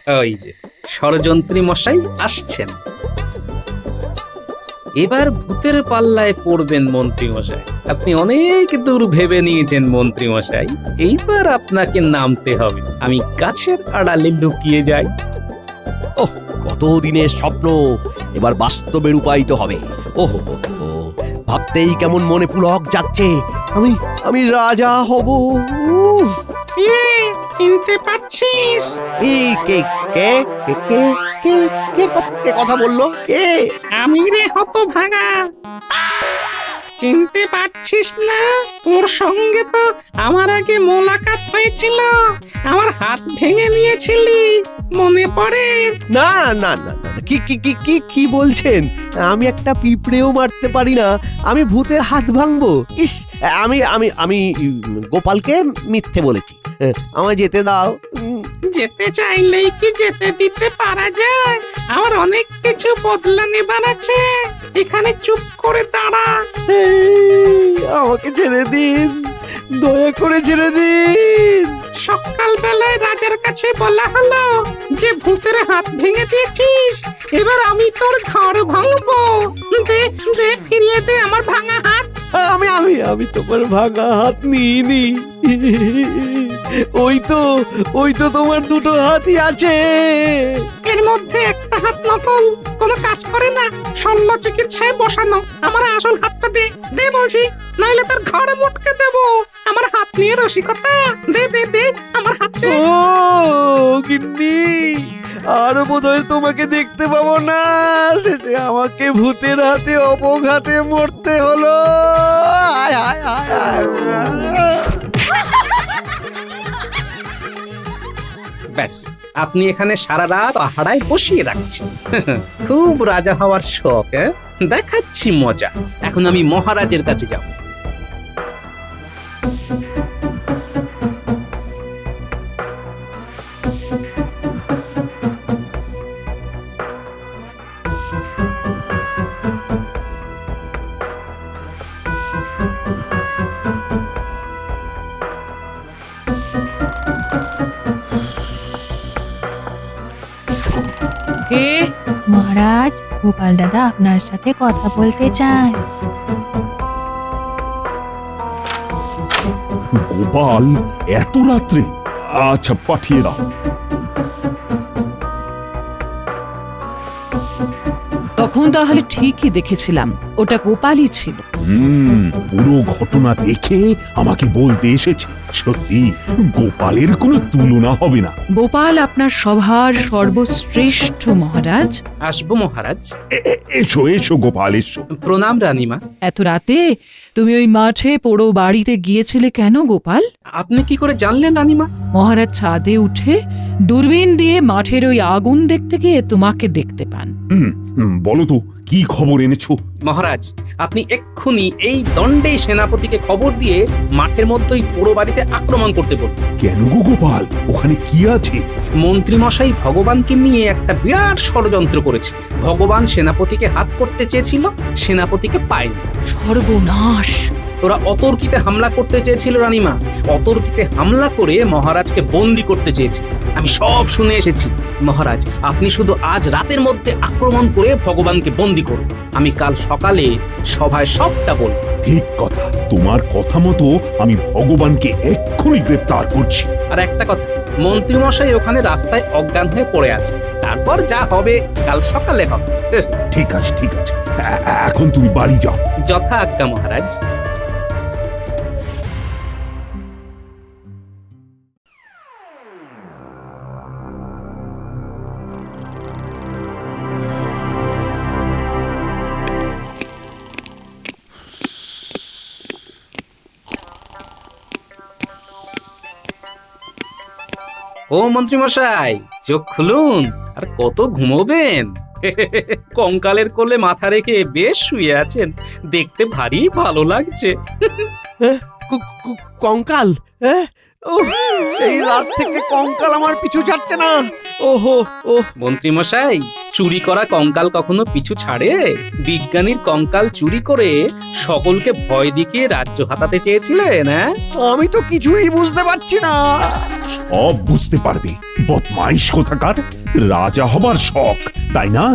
ওই যে ষড়যন্ত্রী মশাই আসছেন। এবার ভূতের পাল্লায় পড়বেন মন্ত্রী মশাই। আপনি অনেক দূর ভেবে নিয়েছেন মন্ত্রী মশাই, এইবার আপনাকে নামতে হবে। আমি গাছের আড়ালে লুকিয়ে যাই। ওহ, কতদিনের স্বপ্ন এবার বাস্তবে রূপায়িত হবে। ওহো, ভাবতেই কেমন মনে পুলক যাচ্ছে। আমি রাজা হব। উফ, চিনতে পারছিস? এই কে কে কে কে কে কে কে কথা বললো? কে? আমি রে হতভাগা, চিনতে পারছিস না? তোর সঙ্গে তো আমার আগে মোলাকাত হয়েছিল, আমার হাত ভেঙে নিয়েছিলি, মনে পড়ে? না না না না, কি কি কি কি কি বলছেন? আমি একটা পিঁপড়েও মারতে পারি না, আমি ভূতের হাত ভাঙবো? ইস, আমি আমি আমি গোপালকে মিথ্যে বলেছি। আমায় যেতে দাও। যেতে চাইলেই কি যেতে দিতে পারা যায়? আমার অনেক কিছু বদলা নেবার আছে, এখানে চুপ করে দাঁড়া। আমাকে ছেড়ে দিন, দয়া করে ছেড়ে দিন। সকালবেলায় রাজার কাছে বলা হলো যে ভূতের হাত ভেঙে দিয়েছিস, এবার আমি তোর ঘর ভাঙবো। দে দে, ফিরিয়ে দে আমার ভাঙা হাত। আমি আমি আমি তোমার ভাঙা হাত নিইনি। ওই তো তোমার দুটো হাতই আছে। এর মধ্যে একটা হাত নকল, কোনো কাজ করে না, শল্য চিকিৎসায় বসানো। আমার আসল হাতটা দে, দে বলছি, নইলে তোর ঘরে মোটকে দেবো। আমার হাত নিয়ে রসিকতা, দে দে দে আমার হাত দে। ও গিন্নি, আর বোধহয় তোমাকে দেখতে পাবো না। শেষে আমাকে ভূতের হাতে অপঘাতে মরতে হলো। হায় হায় হায় হায়। ব্যাস, আপনি এখানে সারা রাত আহারায় বসিয়ে রাখছেন। খুব রাজা হওয়ার শখ, দেখাচ্ছি মজা। এখন আমি মহারাজের কাছে যাব। কে? মহারাজ, গোপাল দাদা আপনার সাথে কথা বলতে চায়। গোপাল এত রাত্রে? আচ্ছা, পাঠিয়ে দাও। তখন তাহলে ঠিকই দেখেছিলাম, ওটা গোপালই ছিল। পুরো ঘটনা দেখে আমাকে বলতে এসেছে। সত্যি গোপালের কোনো তুলনা হবে না। গোপাল আপনার সভার সর্বশ্রেষ্ঠ মহারাজ। আসবো মহারাজ। এসো এসো গোপাল, এসো। প্রণাম রানীমা। এত রাতে তুমি ওই মাঠে পোড়ো বাড়িতে গিয়েছিলে কেন গোপাল? আপনি কি করে জানলেন রানীমা? মহারাজ ছাদে উঠে দূরবীন দিয়ে মাঠের ওই আগুন দেখতে গিয়ে তোমাকে দেখতে পান। বলো তো, কি খবর এনেছো? মহারাজ, আপনি এক্ষুনি এই দণ্ডে সেনাপতিকে খবর দিয়ে মাঠের মধ্যে ওই পোড়ো বাড়িতে আক্রমণ করতে বলুন। কেন গো গোপাল, ওখানে কি আছে? মন্ত্রী মশাই ভগবানকে নিয়ে একটা বিরাট ষড়যন্ত্র করেছে। ভগবান সেনাপতিকে হাত করতে চেয়েছিল, সেনাপতিকে পায়নি। সর্বনাশ! ওরা অতর্কিতে হামলা করতে চেয়েছিল রানীমা। অতর্কিতে হামলা করে মহারাজকে বন্দি করতে চেয়েছে। আমি সব শুনে এসেছি। মহারাজ, আপনি শুধু আজ রাতের মধ্যে আক্রমণ করে ভগবানকে বন্দি করুন। আমি কাল সকালে সভায় সবটা বলব। ঠিক কথা, তোমার কথা মতো আমি ভগবানকে এক্ষুনি গ্রেপ্তার করছি। আর একটা কথা, মন্ত্রী মশাই ওখানে রাস্তায় অজ্ঞান হয়ে পড়ে আছে। তারপর যা হবে কাল সকালে হবে। ঠিক আছে ঠিক আছে, এখন তুমি বাড়ি যাও। যথা আজ্ঞা মহারাজ। ও মন্ত্রী মশাই, চোখ খুলুন, আর কত ঘুমোবেন? কঙ্কালের কোলে মাথা রেখে বেশ শুয়ে আছেন, দেখতে ভারী ভালো লাগছে। কঙ্কাল, হ্যাঁ? ও সেই রাত থেকে কঙ্কাল আমার পিছু ছাড়ছে না। ওহো ও মন্ত্রী মশাই, চুরি করা কঙ্কাল কখনো পিছু ছাড়ে? বিজ্ঞানীর কঙ্কাল চুরি করে সকলকে ভয় দেখিয়ে রাজ্য হাতাতে চেয়েছিলেন, হ্যাঁ? আমি তো কিছুই বুঝতে পারছি না। সব বুঝতে পারবে, বদমাইশ কোথাকার। রাজা হবার শখ, তাই না?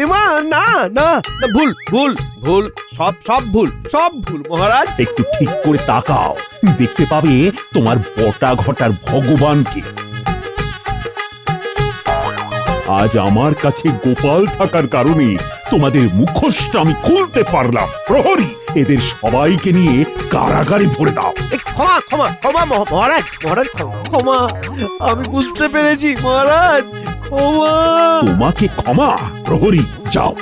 এমা না না না, ভুল ভুল ভুল, সব ভুল, সব ভুল মহারাজ। একটু ঠিক করে তাকাও, দেখতে পাবে তোমার বটা ঘটার ভগবানকে। আজ আমার কাছে গোপাল থাকার কারণে তোমাদের মুখোশটা আমি খুলতে পারলাম। প্রহরী, এদের সবাইকে নিয়ে কারাগারে ভরে দাও। ক্ষমা ক্ষমা ক্ষমা মহারাজ, মহারাজ ক্ষমা, আমি বুঝতে পেরেছি মহারাজ, ক্ষমা। তোমাকে ক্ষমা? প্রহরী, যাও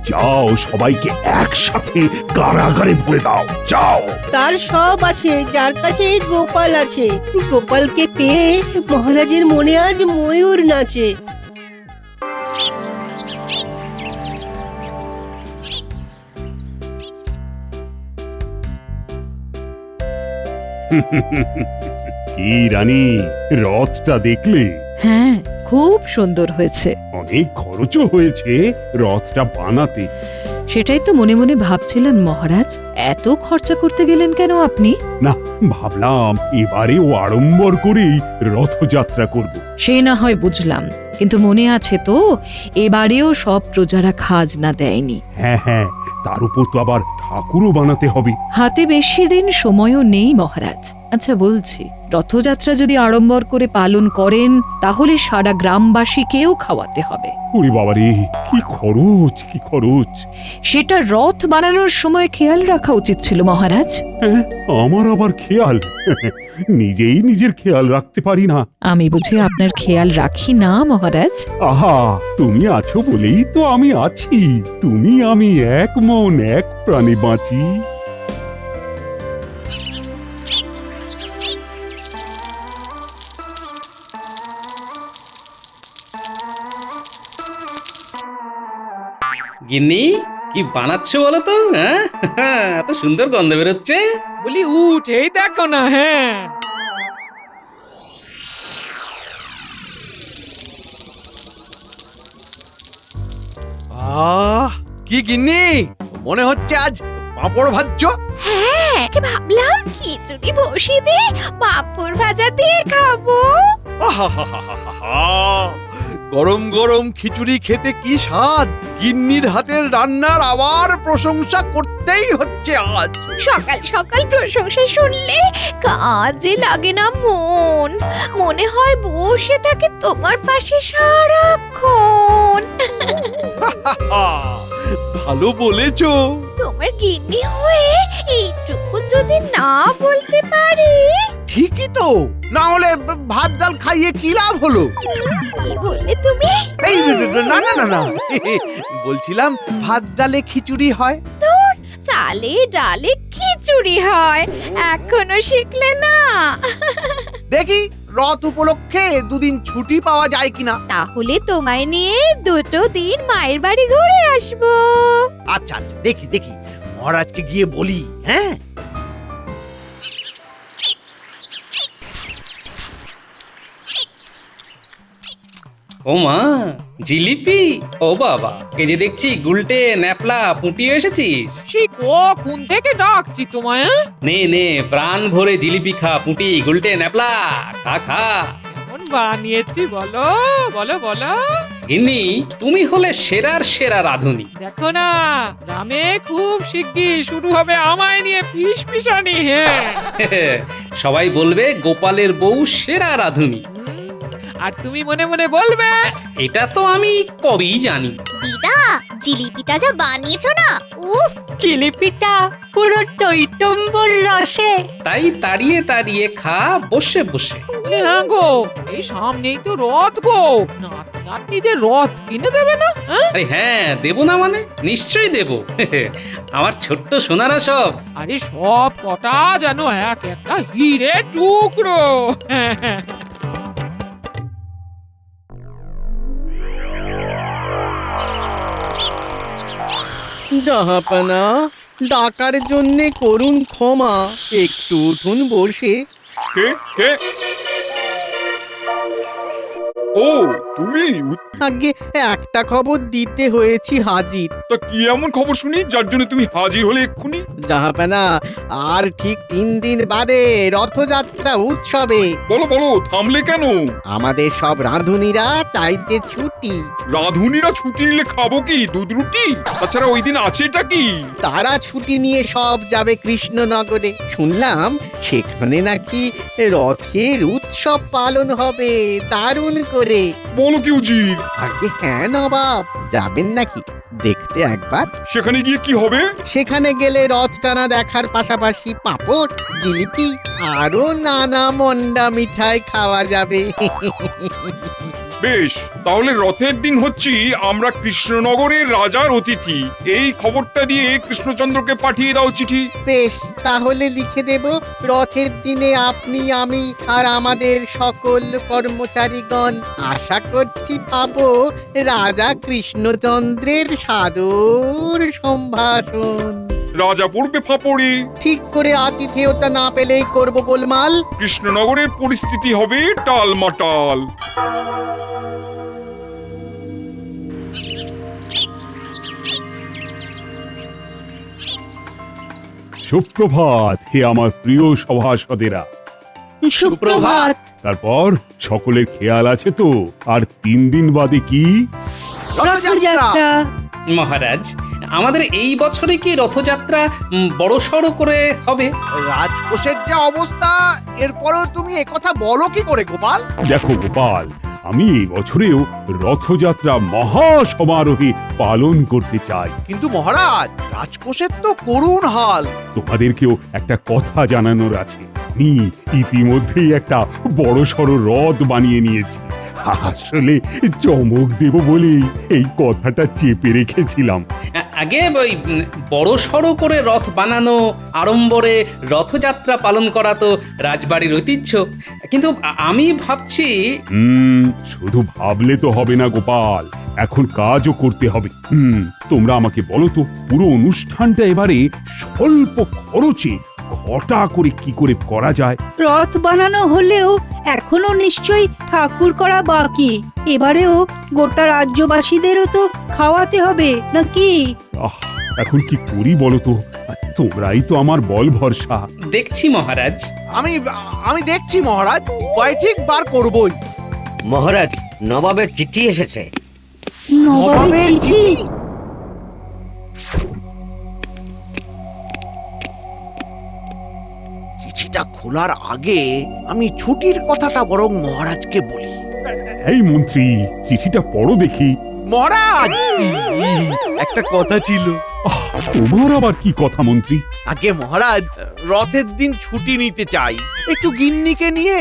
যাও, সবাইকে একসাথে কারাগারে ভরে দাও, যাও। তার সব আছে, যার কাছে গোপাল আছে। গোপালকে পেয়ে মহারাজের মনে আজ ময়ূর নাচে। কি রানী, রথটা দেখলে? হ্যাঁ, খুব সুন্দর হয়েছে। অনেক খরচও হয়েছে রথটা বানাতে। সেটাই তো মনে মনে ভাবছিলেন মহারাজ, এত খরচা করতে গেলেন কেন আপনি? না, ভাবলাম এবারেও আড়ম্বর করেই রথযাত্রা করব। সে না হয় বুঝলাম, কিন্তু মনে আছে তো এবারেও সব প্রজারা খাজনা দেয়নি। হ্যাঁ হ্যাঁ, তার উপর তো আবার ঠাকুরও বানাতে হবে। হাতে বেশি দিন সময়ও নেই মহারাজ। আচ্ছা বলছি, রথযাত্রা যদি আড়ম্বর করে পালন করেন তাহলে সারা গ্রামবাসীকেও খাওয়াতে হবে। ওরে বাবারে, কি খরচ, কি খরচ! সেটা রথ বানানোর সময় খেয়াল রাখা উচিত ছিল মহারাজ। হ্যাঁ, আমার আবার খেয়াল? নিজেই নিজের খেয়াল রাখতে পারি না। আমি বুঝি আপনার খেয়াল রাখি না মহারাজ? আহা, তুমি আছো বলেই তো আমি আছি। তুমি আমি এক মন এক প্রাণে বাঁচি। গিন্নি, কি বানাচ্ছ বলো তো? হ্যাঁ, এত সুন্দর গন্ধ বেরোচ্ছে। বলি উঠেই দেখো না। হ্যাঁ, কি গিন্নি, মনে হচ্ছে আজ পাঁপড় ভাজছো? হ্যাঁ, ভাবলাম খিচুড়ি বসিয়ে দিয়ে পাঁপড় ভাজা দিয়ে খাবো। গরম গরম খিচুড়ি খেতে কি স্বাদ! গিন্নির হাতের রান্নার আবার প্রশংসা করতেই হচ্ছে আজ। সকাল সকাল প্রশংসা শুনলে কাজে লাগে না মন, মনে হয় বসে থাকে তোমার পাশে সারাক্ষণ। ভালো বলেছো। তোমার গিন্নি হয়ে এইটুকু যদি না বলতে পারি। ঠিকই তো, না হলে ভাত ডাল খাইয়ে কি লাভ হলো? কি বললে তুমি? এই না না না না, বলছিলাম ভাত ডালে খিচুড়ি হয়। তোর চালে ডালে খিচুড়ি হয়, এখনো শিখলে না? দেখি রথ উপলক্ষে দুদিন ছুটি পাওয়া যায় কিনা। তাহলে তোমায় নিয়ে 2 দিন মায়ের বাড়ি ঘুরে আসবো। আচ্ছা আচ্ছা, দেখি দেখি, মহারাজকে গিয়ে বলি। হ্যাঁ, ও মা, জিলিপি! ও বাবা, এই যে দেখছি গুলটে ন্যাপলা পুঁটি এসেছিস। সেই কখন থেকে ডাকছি তোমায়। নে নে, প্রাণ ভরে জিলিপি খা, পুঁটি গুলটে ন্যাপলা খা খা। কেমন বানিয়েছি বলো বলো বলো। গিন্নি, তুমি হলে সেরার সেরা রাঁধুনি। দেখো না, গ্রামে খুব শিগগির শুরু হবে আমায় নিয়ে ফিসফিসানি। হ্যাঁ, সবাই বলবে গোপালের বউ সেরা রাঁধুনি। আর তুমি মনে মনে বলবে এটা তো আমি কবেই জানি। দিদা, জিলিপিটা যা বানিয়েছো না, উফ! জিলিপিটা পুরো টইটম্বর রসে। তাই তাড়িয়ে তাড়িয়ে খা বসে বসে। বলে, হ্যাঁ গো, এই সামনেই তো রথ গো, নাতি নাতনিদের রথ কিনে দেবে না? আরে হ্যাঁ, দেবো না মানে? নিশ্চয়ই দেবো। আমার ছোট্ট সোনারা সব। আরে সব কটা যেন এক একটা হিরে টুকরো। জাহাপানা, ডাকার জন্যে করুন ক্ষমা, একটু উঠুন বসে। কে কে ও তুমি? আগে একটা খবর দিতে হয়েছি হাজির। তা কি এমন খবর শুনি যার জন্য তুমি হাজির হলে এক্ষুনি? জাহাপানা, আর ঠিক 3 দিন বাদে রথযাত্রা উৎসবে বলো বলো, থামলে কেন? আমাদের সব রাঁধুনিরা চাইছে ছুটি। রাঁধুনিরা ছুটি নিলে খাবো কি? দুধ রুটি? তাছাড়া ওই দিন আছেটা কি? তারা ছুটি নিয়ে সব যাবে কৃষ্ণনগরে। শুনলাম সেখানে নাকি রথের উৎসব পালন হবে দারুণ করে। বলো কি উজির? আগে হ্যাঁ নবাব, যাবেন নাকি দেখতে একবার? সেখানে গিয়ে কি হবে? সেখানে গেলে রথ টানা দেখার পাশাপাশি পাঁপড়, জিলিপি আরো নানা মন্ডা মিঠাই খাওয়া যাবে। বেশ, তাহলে রথের দিন হচ্ছি আমরা কৃষ্ণনগরের রাজার অতিথি। এই খবরটা দিয়ে কৃষ্ণচন্দ্রকে পাঠিয়ে দাও চিঠি। বেশ, তাহলে লিখে দেব, রথের দিনে আপনি, আমি আর আমাদের সকল কর্মচারীগণ আশা করছি পাবো রাজা কৃষ্ণচন্দ্রের সাদর সম্ভাষণ। রাজা পড়বে ফাপড়ে। ঠিক করে আতিথেয়তা না পেলেই করব গোলমাল। কৃষ্ণনগরের পরিস্থিতি হবে টালমাটাল। সুপ্রভাত হে আমার প্রিয় সভাসদেরা। সুপ্রভাত। তারপর সকলের খেয়াল আছে তো? আর 3 দিন বাদে কি? রথযাত্রা। মহারাজ, আমাদের এই বছরে কি রথযাত্রা বড়সড় করে হবে? রাজকোষের যা অবস্থা, এরপরও তুমি একথা বলো কি করে গোপাল? দেখো গোপাল, আমি এই বছরেও রথযাত্রা মহা সমারোহে পালন করতে চাই। কিন্তু মহারাজ, রাজকোষের তো করুণ হাল। তোমাদেরকেও একটা কথা জানানোর আছে। আমি ইতিমধ্যেই একটা বড়সড় রথ বানিয়ে নিয়েছি। আসলে চমক দেব বলেই এই কথাটা চেপে রেখেছিলাম। আগে ওই বড়সড় করে রথ বানানো, আড়ম্বরে রথযাত্রা পালন করা তো রাজবাড়ির ঐতিহ্য। কিন্তু আমি ভাবছি শুধু ভাবলে তো হবে না গোপাল, এখন কাজও করতে হবে। তোমরা আমাকে বলো তো, পুরো অনুষ্ঠানটা এবারে স্বল্প খরচে ঘটা করে কি করে করা যায়? রথ বানানো হলেও এখনো নিশ্চয়ই ঠাকুর করা বাকি। এবারেও গোটা রাজ্যবাসীদেরও তো খাওয়াতে হবে নাকি? এখন কি করি বলো তো? তোমরাই তো আমার বল ভরসা। দেখছি মহারাজ। আমি দেখছি মহারাজ, উপায় ঠিক বার করবই। মহারাজ, নবাবের চিঠি এসেছে। নবাবের চিঠি? চিঠিটা খোলার আগে আমি ছুটির কথাটা বরং মহারাজকে বলি। এই মন্ত্রী, চিঠিটা পড়ো দেখি। মহারাজ, একটা কথা ছিল। তোমার আবার কি কথা মন্ত্রী? আগে মহারাজ, রথের দিন ছুটি নিতে চাই, একটু গিন্নিকে নিয়ে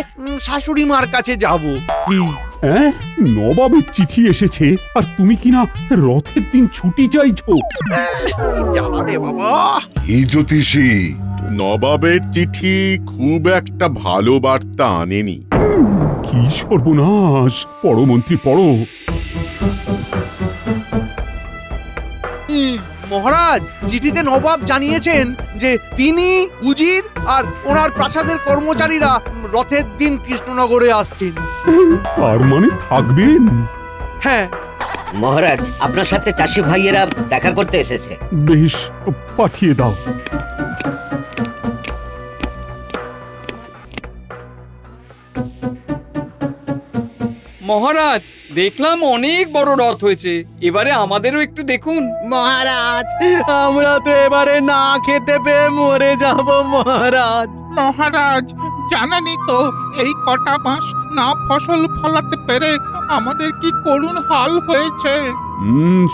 শাশুড়ি মার কাছে যাব। হ্যাঁ, নবাবের চিঠি এসেছে আর তুমি কিনা রথের দিন ছুটি চাইছো? জানে বাবা। এই জ্যোতিষী, নবাবের চিঠি খুব একটা ভালো বার্তা আনেনি। কি সর্বনাশ! পড়ো মন্ত্রী, পড়ো। মহারাজ, চিঠিতে নবাব জানিয়েছেন যে তিনি, উজির আর ওনার প্রাসাদের কর্মচারীরা রথের দিন কৃষ্ণনগরে আসছেন। তার মানে থাকবেন? হ্যাঁ মহারাজ, আপনার সাথে চাষি ভাইয়েরা দেখা করতে এসেছে। বেশ, পাঠিয়ে দাও। মহারাজ, দেখলাম অনেক বড় রথ হয়েছে, এবারে আমাদেরও একটু দেখুন। মহারাজ, আমরা তো এবারে না খেতে পেয়ে মরে যাব মহারাজ। মহারাজ, জানেনই তো এই কটা মাস না ফসল ফলাতে পেরে আমাদের কি করুণ হাল হয়েছে।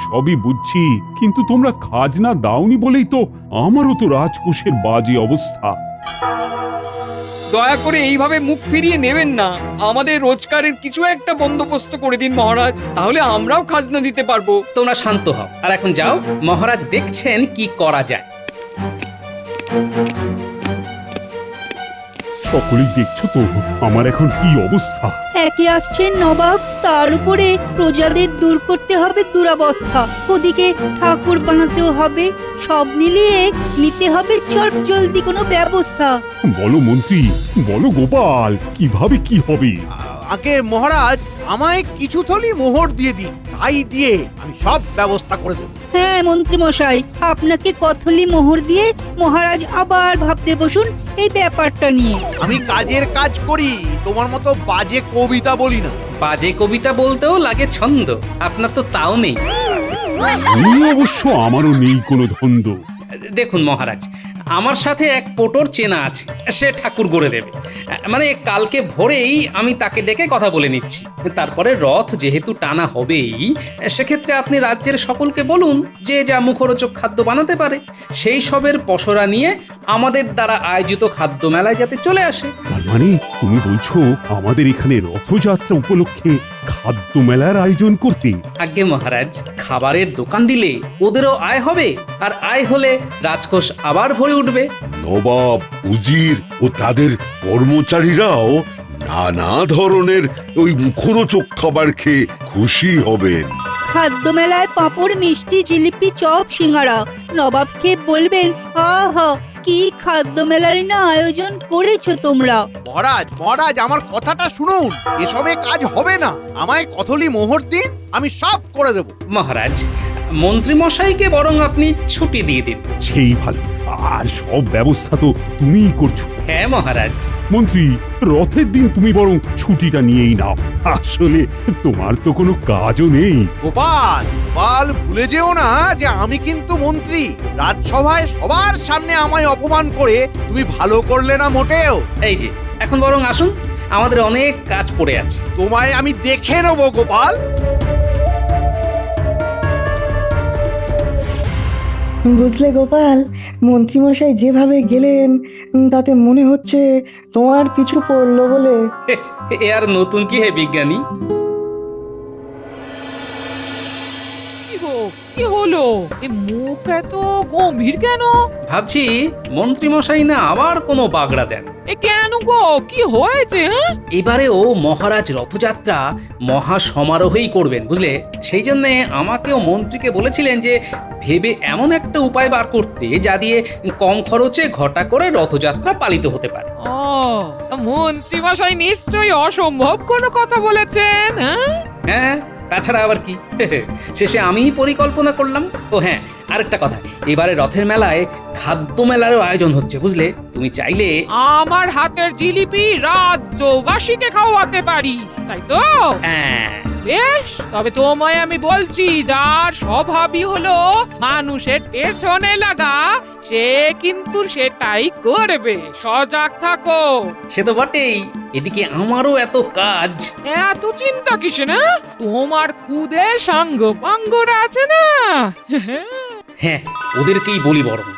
সবই বুঝছি, কিন্তু তোমরা খাজনা দাওনি বলেই তো আমারও তো রাজকোষের বাজে অবস্থা। দয়া করে এইভাবে মুখ ফিরিয়ে নেবেন না, আমাদের রোজগারের কিছু একটা বন্দোবস্ত করে দিন মহারাজ, তাহলে আমরাও খাজনা দিতে পারবো। তোমরা শান্ত হও আর এখন যাও, মহারাজ দেখছেন কি করা যায়। সকলেই দেখছো তো আমার এখন কি অবস্থা। একে আসছেন নবাব, তার উপরে প্রজাদের দূর করতে হবে দুরবস্থা, ওদিকে ঠাকুর বানাতেও হবে, সব মিলিয়ে নিতে হবে চট জলদি কোনো ব্যবস্থা। বলো মন্ত্রী, বলো গোপাল, কিভাবে কি হবে? আগে মহারাজ আমায় কিছু থলি মোহর দিয়ে দিন, তাই দিয়ে আমি সব ব্যবস্থা করে দেব। হ্যাঁ মন্ত্রী মশাই, আপনাকে কথলি মোহর দিয়ে মহারাজ আবার ভাবতে বসুন এই ব্যাপারটা নিয়ে। আমি কাজের কাজ করি, তোমার মতো বাজে কবিতা বলি না। বাজে কবিতা বলতেও লাগে ছন্দ, আপনার তো তাও নেই। অবশ্য আমারও নেই কোনো ধন্দ। দেখুন মহারাজ, আমার সাথে এক পোটোর চেনা আছে, সে ঠাকুর গড়ে দেবে। মানে কালকে ভোরেই আমি তাকে ডেকে কথা বলে নিচ্ছি। তারপরে রথ যেহেতু টানা হবেই, সেক্ষেত্রে আপনি রাজ্যের সকলকে বলুন যে যা মুখরোচক খাদ্য বানাতে পারে সেই সবের পসরা নিয়ে আমাদের দ্বারা আয়োজিত খাদ্য মেলায় যাতে চলে আসে। তার মানে তুমি বলছো আমাদের এখানে রথযাত্রা উপলক্ষে খাদ্য মেলার আয়োজন করতে? আজ্ঞে মহারাজ, খাবারের দোকান দিলে ওদেরও আয় হবে, আর আয় হলে রাজকোষ আবার ভরে উঠবে। নবাব, উজির ও তাদের কর্মচারীরাও নানা ধরনের ওই মুখরোচক খাবার খেয়ে খুশি হবেন। খাদ্য মেলায় পাঁপড়, মিষ্টি, জিলিপি, চপ, সিঙ্গারা, নবাবকে বলবেন আহা কি খাদ্য মেলার না আয়োজন করেছো তোমরা। মহারাজ মহারাজ আমার কথাটা শুনুন, এসবে কাজ হবে না, আমায় কথলি মোহর দিন, আমি সব করে দেব। মহারাজ, মন্ত্রী মশাইকে বরং আপনি ছুটি দিয়ে দিন। সেই ভালো, আর সব ব্যবস্থা তো তুমিই করছো। হ্যাঁ মহারাজ। মন্ত্রী, রথের দিন তুমি বরং ছুটিটা নিয়েই নাও, আসলে তোমার তো কোনো কাজও নেই। গোপাল, গোপাল ভুলে যেও না যে আমি কিন্তু মন্ত্রী। রাজসভায় সবার সামনে আমায় অপমান করে তুমি ভালো করলে না মোটেও। এই যে এখন বরং আসুন, আমাদের অনেক কাজ পড়ে আছে। তোমায় আমি দেখে নেবো গোপাল। বুঝলে গোপাল, মন্ত্রীমশাই যেভাবে গেলেন তাতে মনে হচ্ছে তোমার পিছু পড়লো বলে। এ আর নতুন কি হে বিজ্ঞানী? কি হলো? এই মুখ এত গম্ভীর কেন? ভাবছি মন্ত্রী মশাই না আবার কোনো বাগড়া দেন। এ কেন গো, কি হয়েছে? এবারেও মহারাজ রথযাত্রা মহা সমারোহেই করবেন, বুঝলে? সেই জন্য আমাকেও মন্ত্রীকে বলেছিলেন যে ভেবে এমন একটা উপায় বার করতে যা দিয়ে কম খরচে ঘটা করে রথযাত্রা পালিত হতে পারে। ও, মন্ত্রী মশাই নিশ্চয়ই অসম্ভব কোনো কথা বলেছেন। হ্যাঁ, তাছাড়া আবার কি, শেষে আমিই পরিকল্পনা করলাম। ও হ্যাঁ, আরেকটা কথা, এবারে রথের মেলায় খাদ্য মেলারও আয়োজন হচ্ছে, বুঝলে? তুমি চাইলে আমার হাতের জিলিপি রাজ্যবাসীকে খাওয়াতে পারি, তাই তো? হ্যাঁ। বেশ, তবে তোমায় আমি বলছি, যার স্বভাবই হলো মানুষের পেছনে লাগা, সে কিন্তু সেটাই করবে। সজাগ থাকো। সে তো বটেই, এদিকে আমারও এত কাজ। এত চিন্তা কিসে না? তোমার খুদে সাঙ্গ পাঙ্গরা আছে না। হ্যাঁ, ওদেরকেই বলি বরং।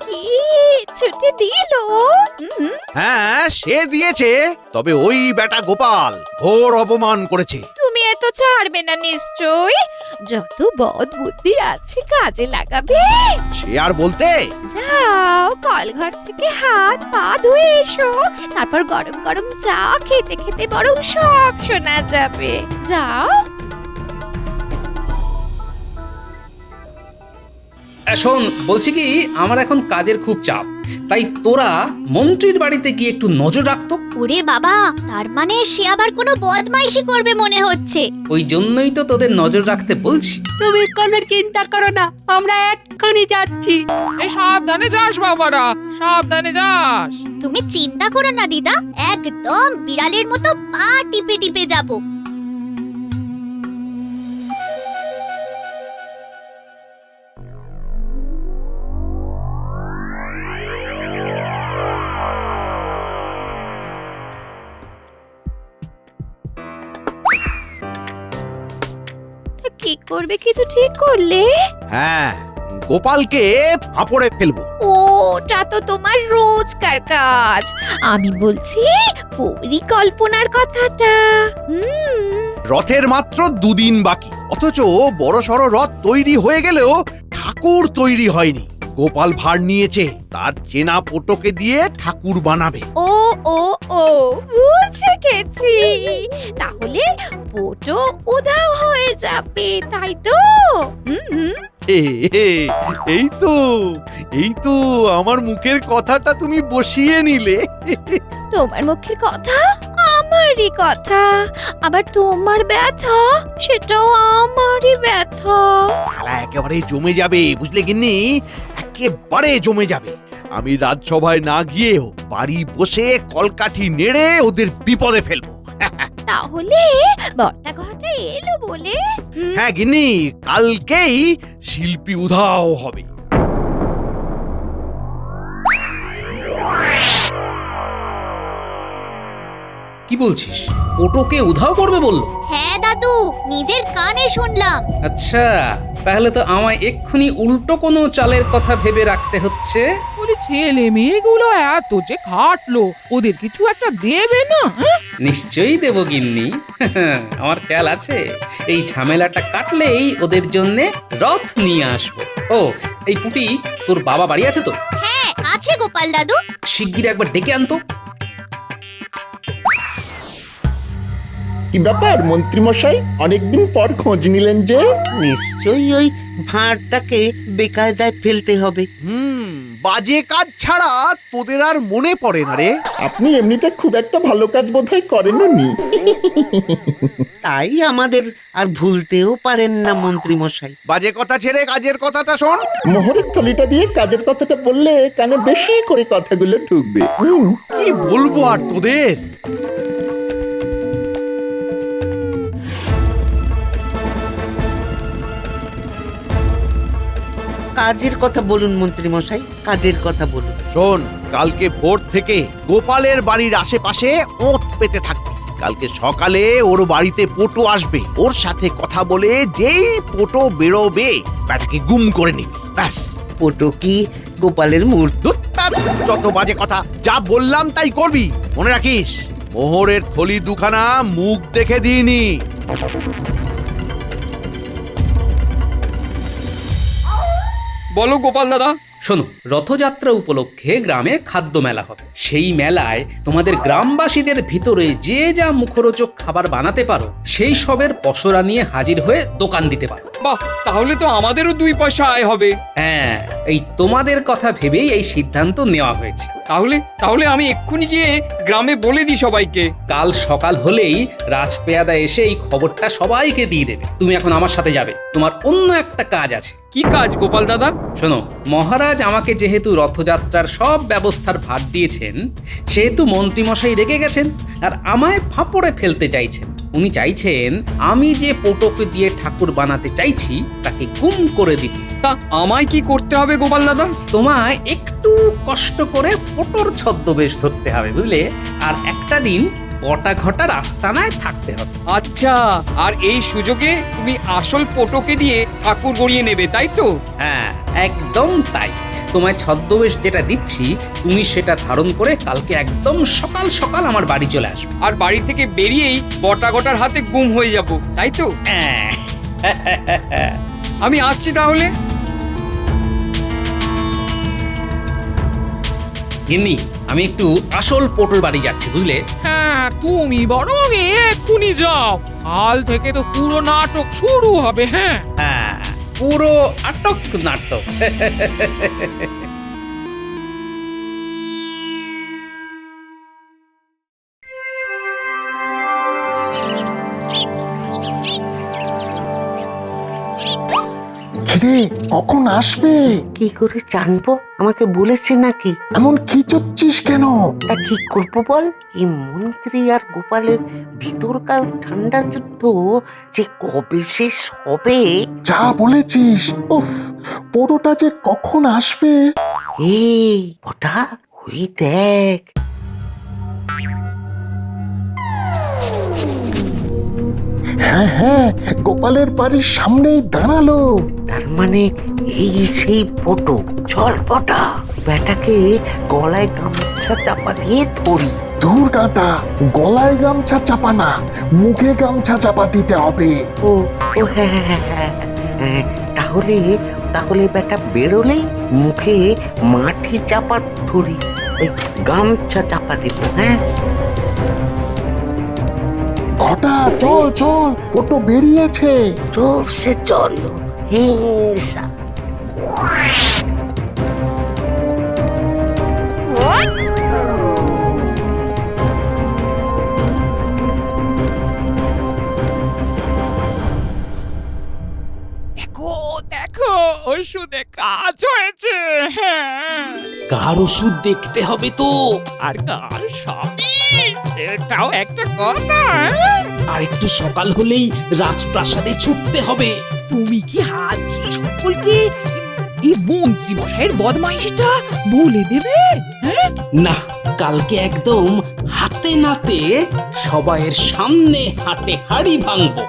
কি ছুটি দিল? হ্যাঁ সে দিয়েছে, তবে ওই বেটা গোপাল ঘোর অপমান করেছে। তুমি এত ছাড়বে না নিশ্চয়? যত বদ বুদ্ধি আছে কাজে লাগাবে। সে আর বলতে। যাও, কলঘর থেকে হাত পা ধুয়ে এসো, তারপর গরম গরম চা খেতে খেতে বরং সব শোনা যাবে। যাও। শোন, বলছি কি, আমার এখন কাজের খুব চাপ, তাই তোরা মন্ত্রীর বাড়িতে গিয়ে একটু নজর রাখতো। ওরে বাবা, তার মানে সে আবার কোনো বদমাইশি করবে মনে হচ্ছে। ওই জন্যই তো তোদের নজর রাখতে বলছি। তুমি কোনো চিন্তা করো না, আমরা এক্ষুনি যাচ্ছি। এই সাবধানে যাস বাবারা, সাবধানে যাস। তুমি চিন্তা করো না দিদা, একদম বিড়ালের মতো পা টিপে টিপে যাবো। কি করবে, কিছু ঠিক করলে? হ্যাঁ, গোপালকে ফাঁপড়ে ফেলবো। ওটা তো তোমার রোজকার কাজ, আমি বলছি পরিকল্পনার কথাটা। রথের মাত্র দুদিন বাকি, অথচ বড় সড় রথ তৈরি হয়ে গেলেও ঠাকুর তৈরি হয়নি। গোপাল ভার নিয়েছে, তার চেনা পোটোকে দিয়ে ঠাকুর বানাবে। ও ও ও বুঝে গেছি, তাহলে পোটো উধাও হয়ে যাবে, তাই তো? হুম। এই তো আমার মুখের কথাটা তুমি বসিয়ে নিলে। তোমার মুখের কথা আমারই কথা, আবার তোমার ব্যথা সেটাও আমারই ব্যথা। খেলা একেবারে জমে যাবে, বুঝলে গিন্নি, একেবারে জমে যাবে। আমি রাজসভায় না গিয়েও বাড়ি বসে কলকাঠি নেড়ে ওদের বিপদে ফেলবো। তাহলে বর্তা ঘটা এলো বলে? হ্যাঁ গিন্নি, কালকেই শিল্পী উধাও হবে। কি বলছিস? পোটোকে উধাও করবে বললো? হ্যাঁ দাদু, নিজের কানে শুনলাম। আচ্ছা, তাহলে তো আমায় এক্ষুনি উল্টো কোনো চালের কথা ভেবে রাখতে হচ্ছে। বলি ছেলে মেয়েগুলো এত যে খাটলো, ওদের কিছু একটা দেবে না? নিশ্চয়ই দেব গিন্নি, আমার খেয়াল আছে। এই ঝামেলাটা কাটলেই ওদের জন্যে রথ নিয়ে আসবো। ও, এই পুটি, তোর বাবা বাড়ি আছে তো? হ্যাঁ আছে গোপাল দাদু। শিগগির একবার ডেকে আনতো। কি ব্যাপার মন্ত্রী মশাই, অনেকদিন পর খোঁজ নিলেন যে? নিশ্চয়ই ওই ভাঁড়টাকে বেকায়দায় ফেলতে হবে। বাজে কাজ ছাড়া তোদের আর মনে পড়ে না রে। আপনি এমনিতে খুব একটা ভালো কাজ বোধহয় করেননি। তাই আমাদের আর ভুলতেও পারেন না মন্ত্রী মশাই। বাজে কথা ছেড়ে কাজের কথাটা শোন। মোহরের থলিটা দিয়ে কাজের কথাটা বললে কানে বেশি করে কথাগুলো ঢুকবে। কি বলবো আর তোদের? কাজের কথা বলুন মন্ত্রী মশাই, কাজের কথা বলুন। শোন, কালকে ভোর থেকে গোপালের বাড়ির আশেপাশে ওঁত পেতে থাকবি। কালকে সকালে ওর বাড়িতে পোটো আসবে, ওর সাথে কথা বলে যেই পোটো বেরোবে ব্যাটাকে গুম করে নিবি, ব্যাস। পোটো কি গোপালের মূর্তি? যত বাজে কথা, যা বললাম তাই করবি। মনে রাখিস, মোহরের থলি দুখানা মুখ দেখে দিইনি। বলো গোপাল দাদা। শোনো, রথযাত্রা উপলক্ষে গ্রামে খাদ্য মেলা হবে। সেই মেলায় তোমাদের গ্রামবাসীদের ভিতরে যে যা মুখরোচক খাবার বানাতে পারো, সেই সবের পসরা নিয়ে হাজির হয়ে দোকান দিতে পারো। বাহ, তাহলে তো আমাদেরও 2 পয়সা আয় হবে। হ্যাঁ, এই তোমাদের কথা ভেবেই এই সিদ্ধান্ত নেওয়া হয়েছে। তাহলে আমি এক্ষুনি গিয়ে গ্রামে বলে দিই সবাইকে। কাল সকাল হলেই রাজপেয়াদা এসে এই খবরটা সবাইকে দিয়ে দেবে। তুমি এখন আমার সাথে যাবে, তোমার অন্য একটা কাজ আছে। কি কাজ গোপাল দাদা? শোনো, মহারাজ আমাকে যেহেতু রথযাত্রার সব ব্যবস্থার ভার দিয়েছেন, সেহেতু মন্ত্রীমশাই রেগে গেছেন আর আমায় ফাঁপড়ে ফেলতে চাইছেন। উনি চাইছেন আমি যে পোটোকে দিয়ে ঠাকুর বানাতে চাইছি তাকে গুম করে দিতে। তা আমায় কি করতে হবে গোপাল দাদা? তোমায় একটু কষ্ট করে পোটোর ছদ্মবেশ ধরতে হবে, বুঝলে? আর একটা দিন বটা ঘটার আস্তানায় থাকতে হবে। আচ্ছা, আর এই সুযোগে তুমি আসল পোটোকে দিয়ে ঠাকুর গড়িয়ে নেবে, তাই তো? হ্যাঁ, একদম তাই। তোমায় ছদ্মবেশ যেটা দিচ্ছি, তুমি সেটা ধারণ করে কালকে একদম সকাল সকাল আমার বাড়ি চলে আসবে। আর বাড়ি থেকে বেরিয়েই বটা ঘটার হাতে গুম হয়ে যাব, তাই তো? আমি আসছি তাহলে। গিন্নি, আমি একটু আসল পোটোর বাড়ি যাচ্ছি, বুঝলে? হ্যাঁ, তুমি বরং এক্ষুনি যাও, কাল থেকে তো পুরো নাটক শুরু হবে। হ্যাঁ হ্যাঁ, পুরো আটক নাটক। রে কখন আসবে? কি করে জানবো? আমাকে বলেছে নাকি? এমন খিচুচ্ছিস কেন? তা কি করবো বল? এই মন্ত্রী আর গোপালের ভিতরকার ঠান্ডা যুদ্ধ যে কবে শেষ হবে। যা বলেছিস। উফ, পোড়োটা যে কখন আসবে। এই ওটা ওই দেখ। হ্যাঁ হ্যাঁ, গোপালের বাড়ির সামনেই দাঁড়ালো। তার মানে এই সেই ফটো। চল পটা, বেটাকে গলায় গামছা চাপা দিয়ে ধরি। দূর গাদা, গলায় গামছা চাপা না, মুখে গামছা চাপা দিতে হবে। ও ও হ্যাঁ হ্যাঁ হ্যাঁ, তাহলে তাহলে বেটা বেরোলেই মুখে মাটি চাপা ধরি, ওই গামছা চাপা দিব। হ্যাঁ, ঘটা চল চল, ফটো বেরিয়েছে। জোরসে চলো, হিংসা। দেখো দেখো, ওষুধে কাজ হয়েছে। হ্যাঁ, কার ওষুধ দেখতে হবে তো। আর কার স্বামী, এটাও একটা কথা। আর একটু সকাল হলেই রাজপ্রাসাদে ছুটতে হবে। তুমি কি হাজি সকলকে এই মন্ত্রী মশাইয়ের বদমাইশিটা বলে দেবে? হ্যাঁ, না, কালকে একদম হাতে নাতে সবাইয়ের সামনে হাটে হাড়ি ভাঙবো।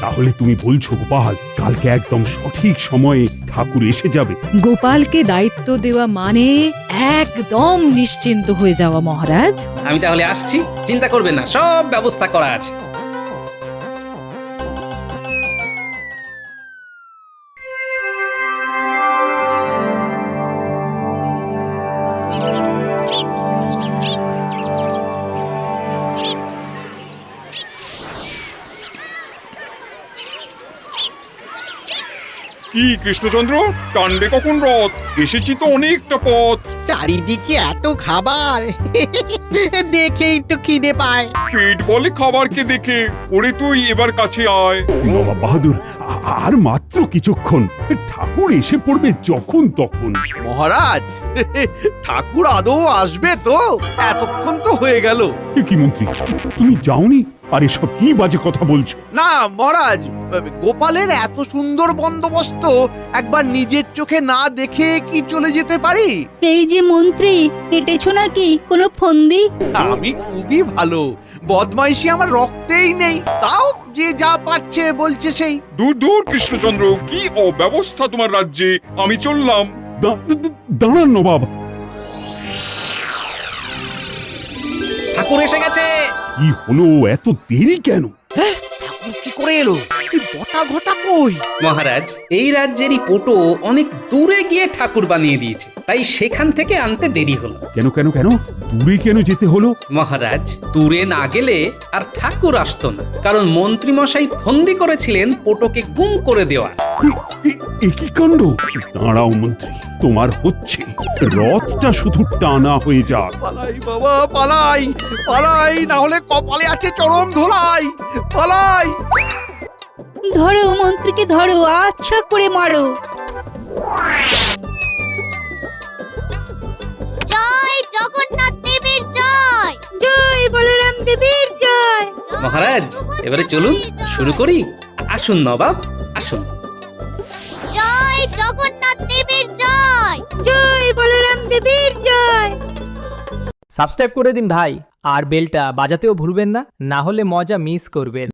তাহলে তুমি বলছো গোপাল কালকে একদম সঠিক সময়ে ঠাকুর এসে যাবে? গোপালকে দায়িত্ব দেওয়া মানে একদম নিশ্চিন্ত হয়ে যাওয়া মহারাজ। আমি তাহলে আসছি, চিন্তা করবেন না, সব ব্যবস্থা করা আছে। কি কৃষ্ণচন্দ্র, টান্ডে কখন রথ? এসেছি তো অনেকটা পথ। চারিদিকে এত খাবার দেখেই তো খিদে পায়। পেট বলে খাবারকে দেখে। ওরে তুই এবার কাছে আয়। নবাব বাহাদুর আর মাত্র কিছুক্ষণ, ঠাকুর এসে পড়বে যখন তখন। মহারাজ, ঠাকুর আদৌ আসবে তো? এতক্ষণ তো হয়ে গেল। কি মন্ত্রী, তুমি যাওনি? আর এসব কি বাজে কথা বলছো? না মহারাজ, গোপালের এত সুন্দর বন্দোবস্ত একবার নিজের চোখে না দেখে কি চলে যেতে পারি? এই যে মন্ত্রী, কেটেছো নাকি কোনো ফন্দি? আমি খুবই ভালো, বদমাইশি আমার রক্তেই নেই, তাও যে যা পারছে বলছে সেই। দূর দূর কৃষ্ণচন্দ্র, কি অব্যবস্থা তোমার রাজ্যে। আমি চললাম। দাঁড়ান নবাব। ঠাকুর এসে গেছে। কি হলো, এত দেরি কেন? কি করে এলো? বটা ঘটা কই? মহারাজ, এই রাজ্যেরই পটো অনেক দূরে গিয়ে ঠাকুর বানিয়ে দিয়েছে, তাই সেখান থেকে আনতে দেরি হলো। কেন কেন কেন দূরে কেন যেতে হলো? মহারাজ, দূরে না গেলে আর ঠাকুর আসতো না, কারণ মন্ত্রী মশাই ফন্দি করেছিলেন পটোকে গুম করে দেওয়া। এ কি কাণ্ড! দাঁড়াও মন্ত্রী, তোমার হচ্ছে, রথটা শুধু টানা হয়ে যাক। পালাই বাবা, পালাই পালাই, না হলে কপালে আছে চরম ধোলাই। পালাই। ধরো মন্ত্রীকে, ধরো, আচ্ছা করে মারো। জয় জগন্নাথ দেবের জয়। জয় বলরাম দেবের জয়। মহারাজ, এবারে চলুন শুরু করি। আসুন নবাব, আসুন। জয় জগন্নাথ দেবের জয়। জয় বলরাম দেবের জয়। সাবস্ক্রাইব করে দিন ভাই, আর বেলটা বাজাতেও ভুলবেন না, না হলে মজা মিস করবেন।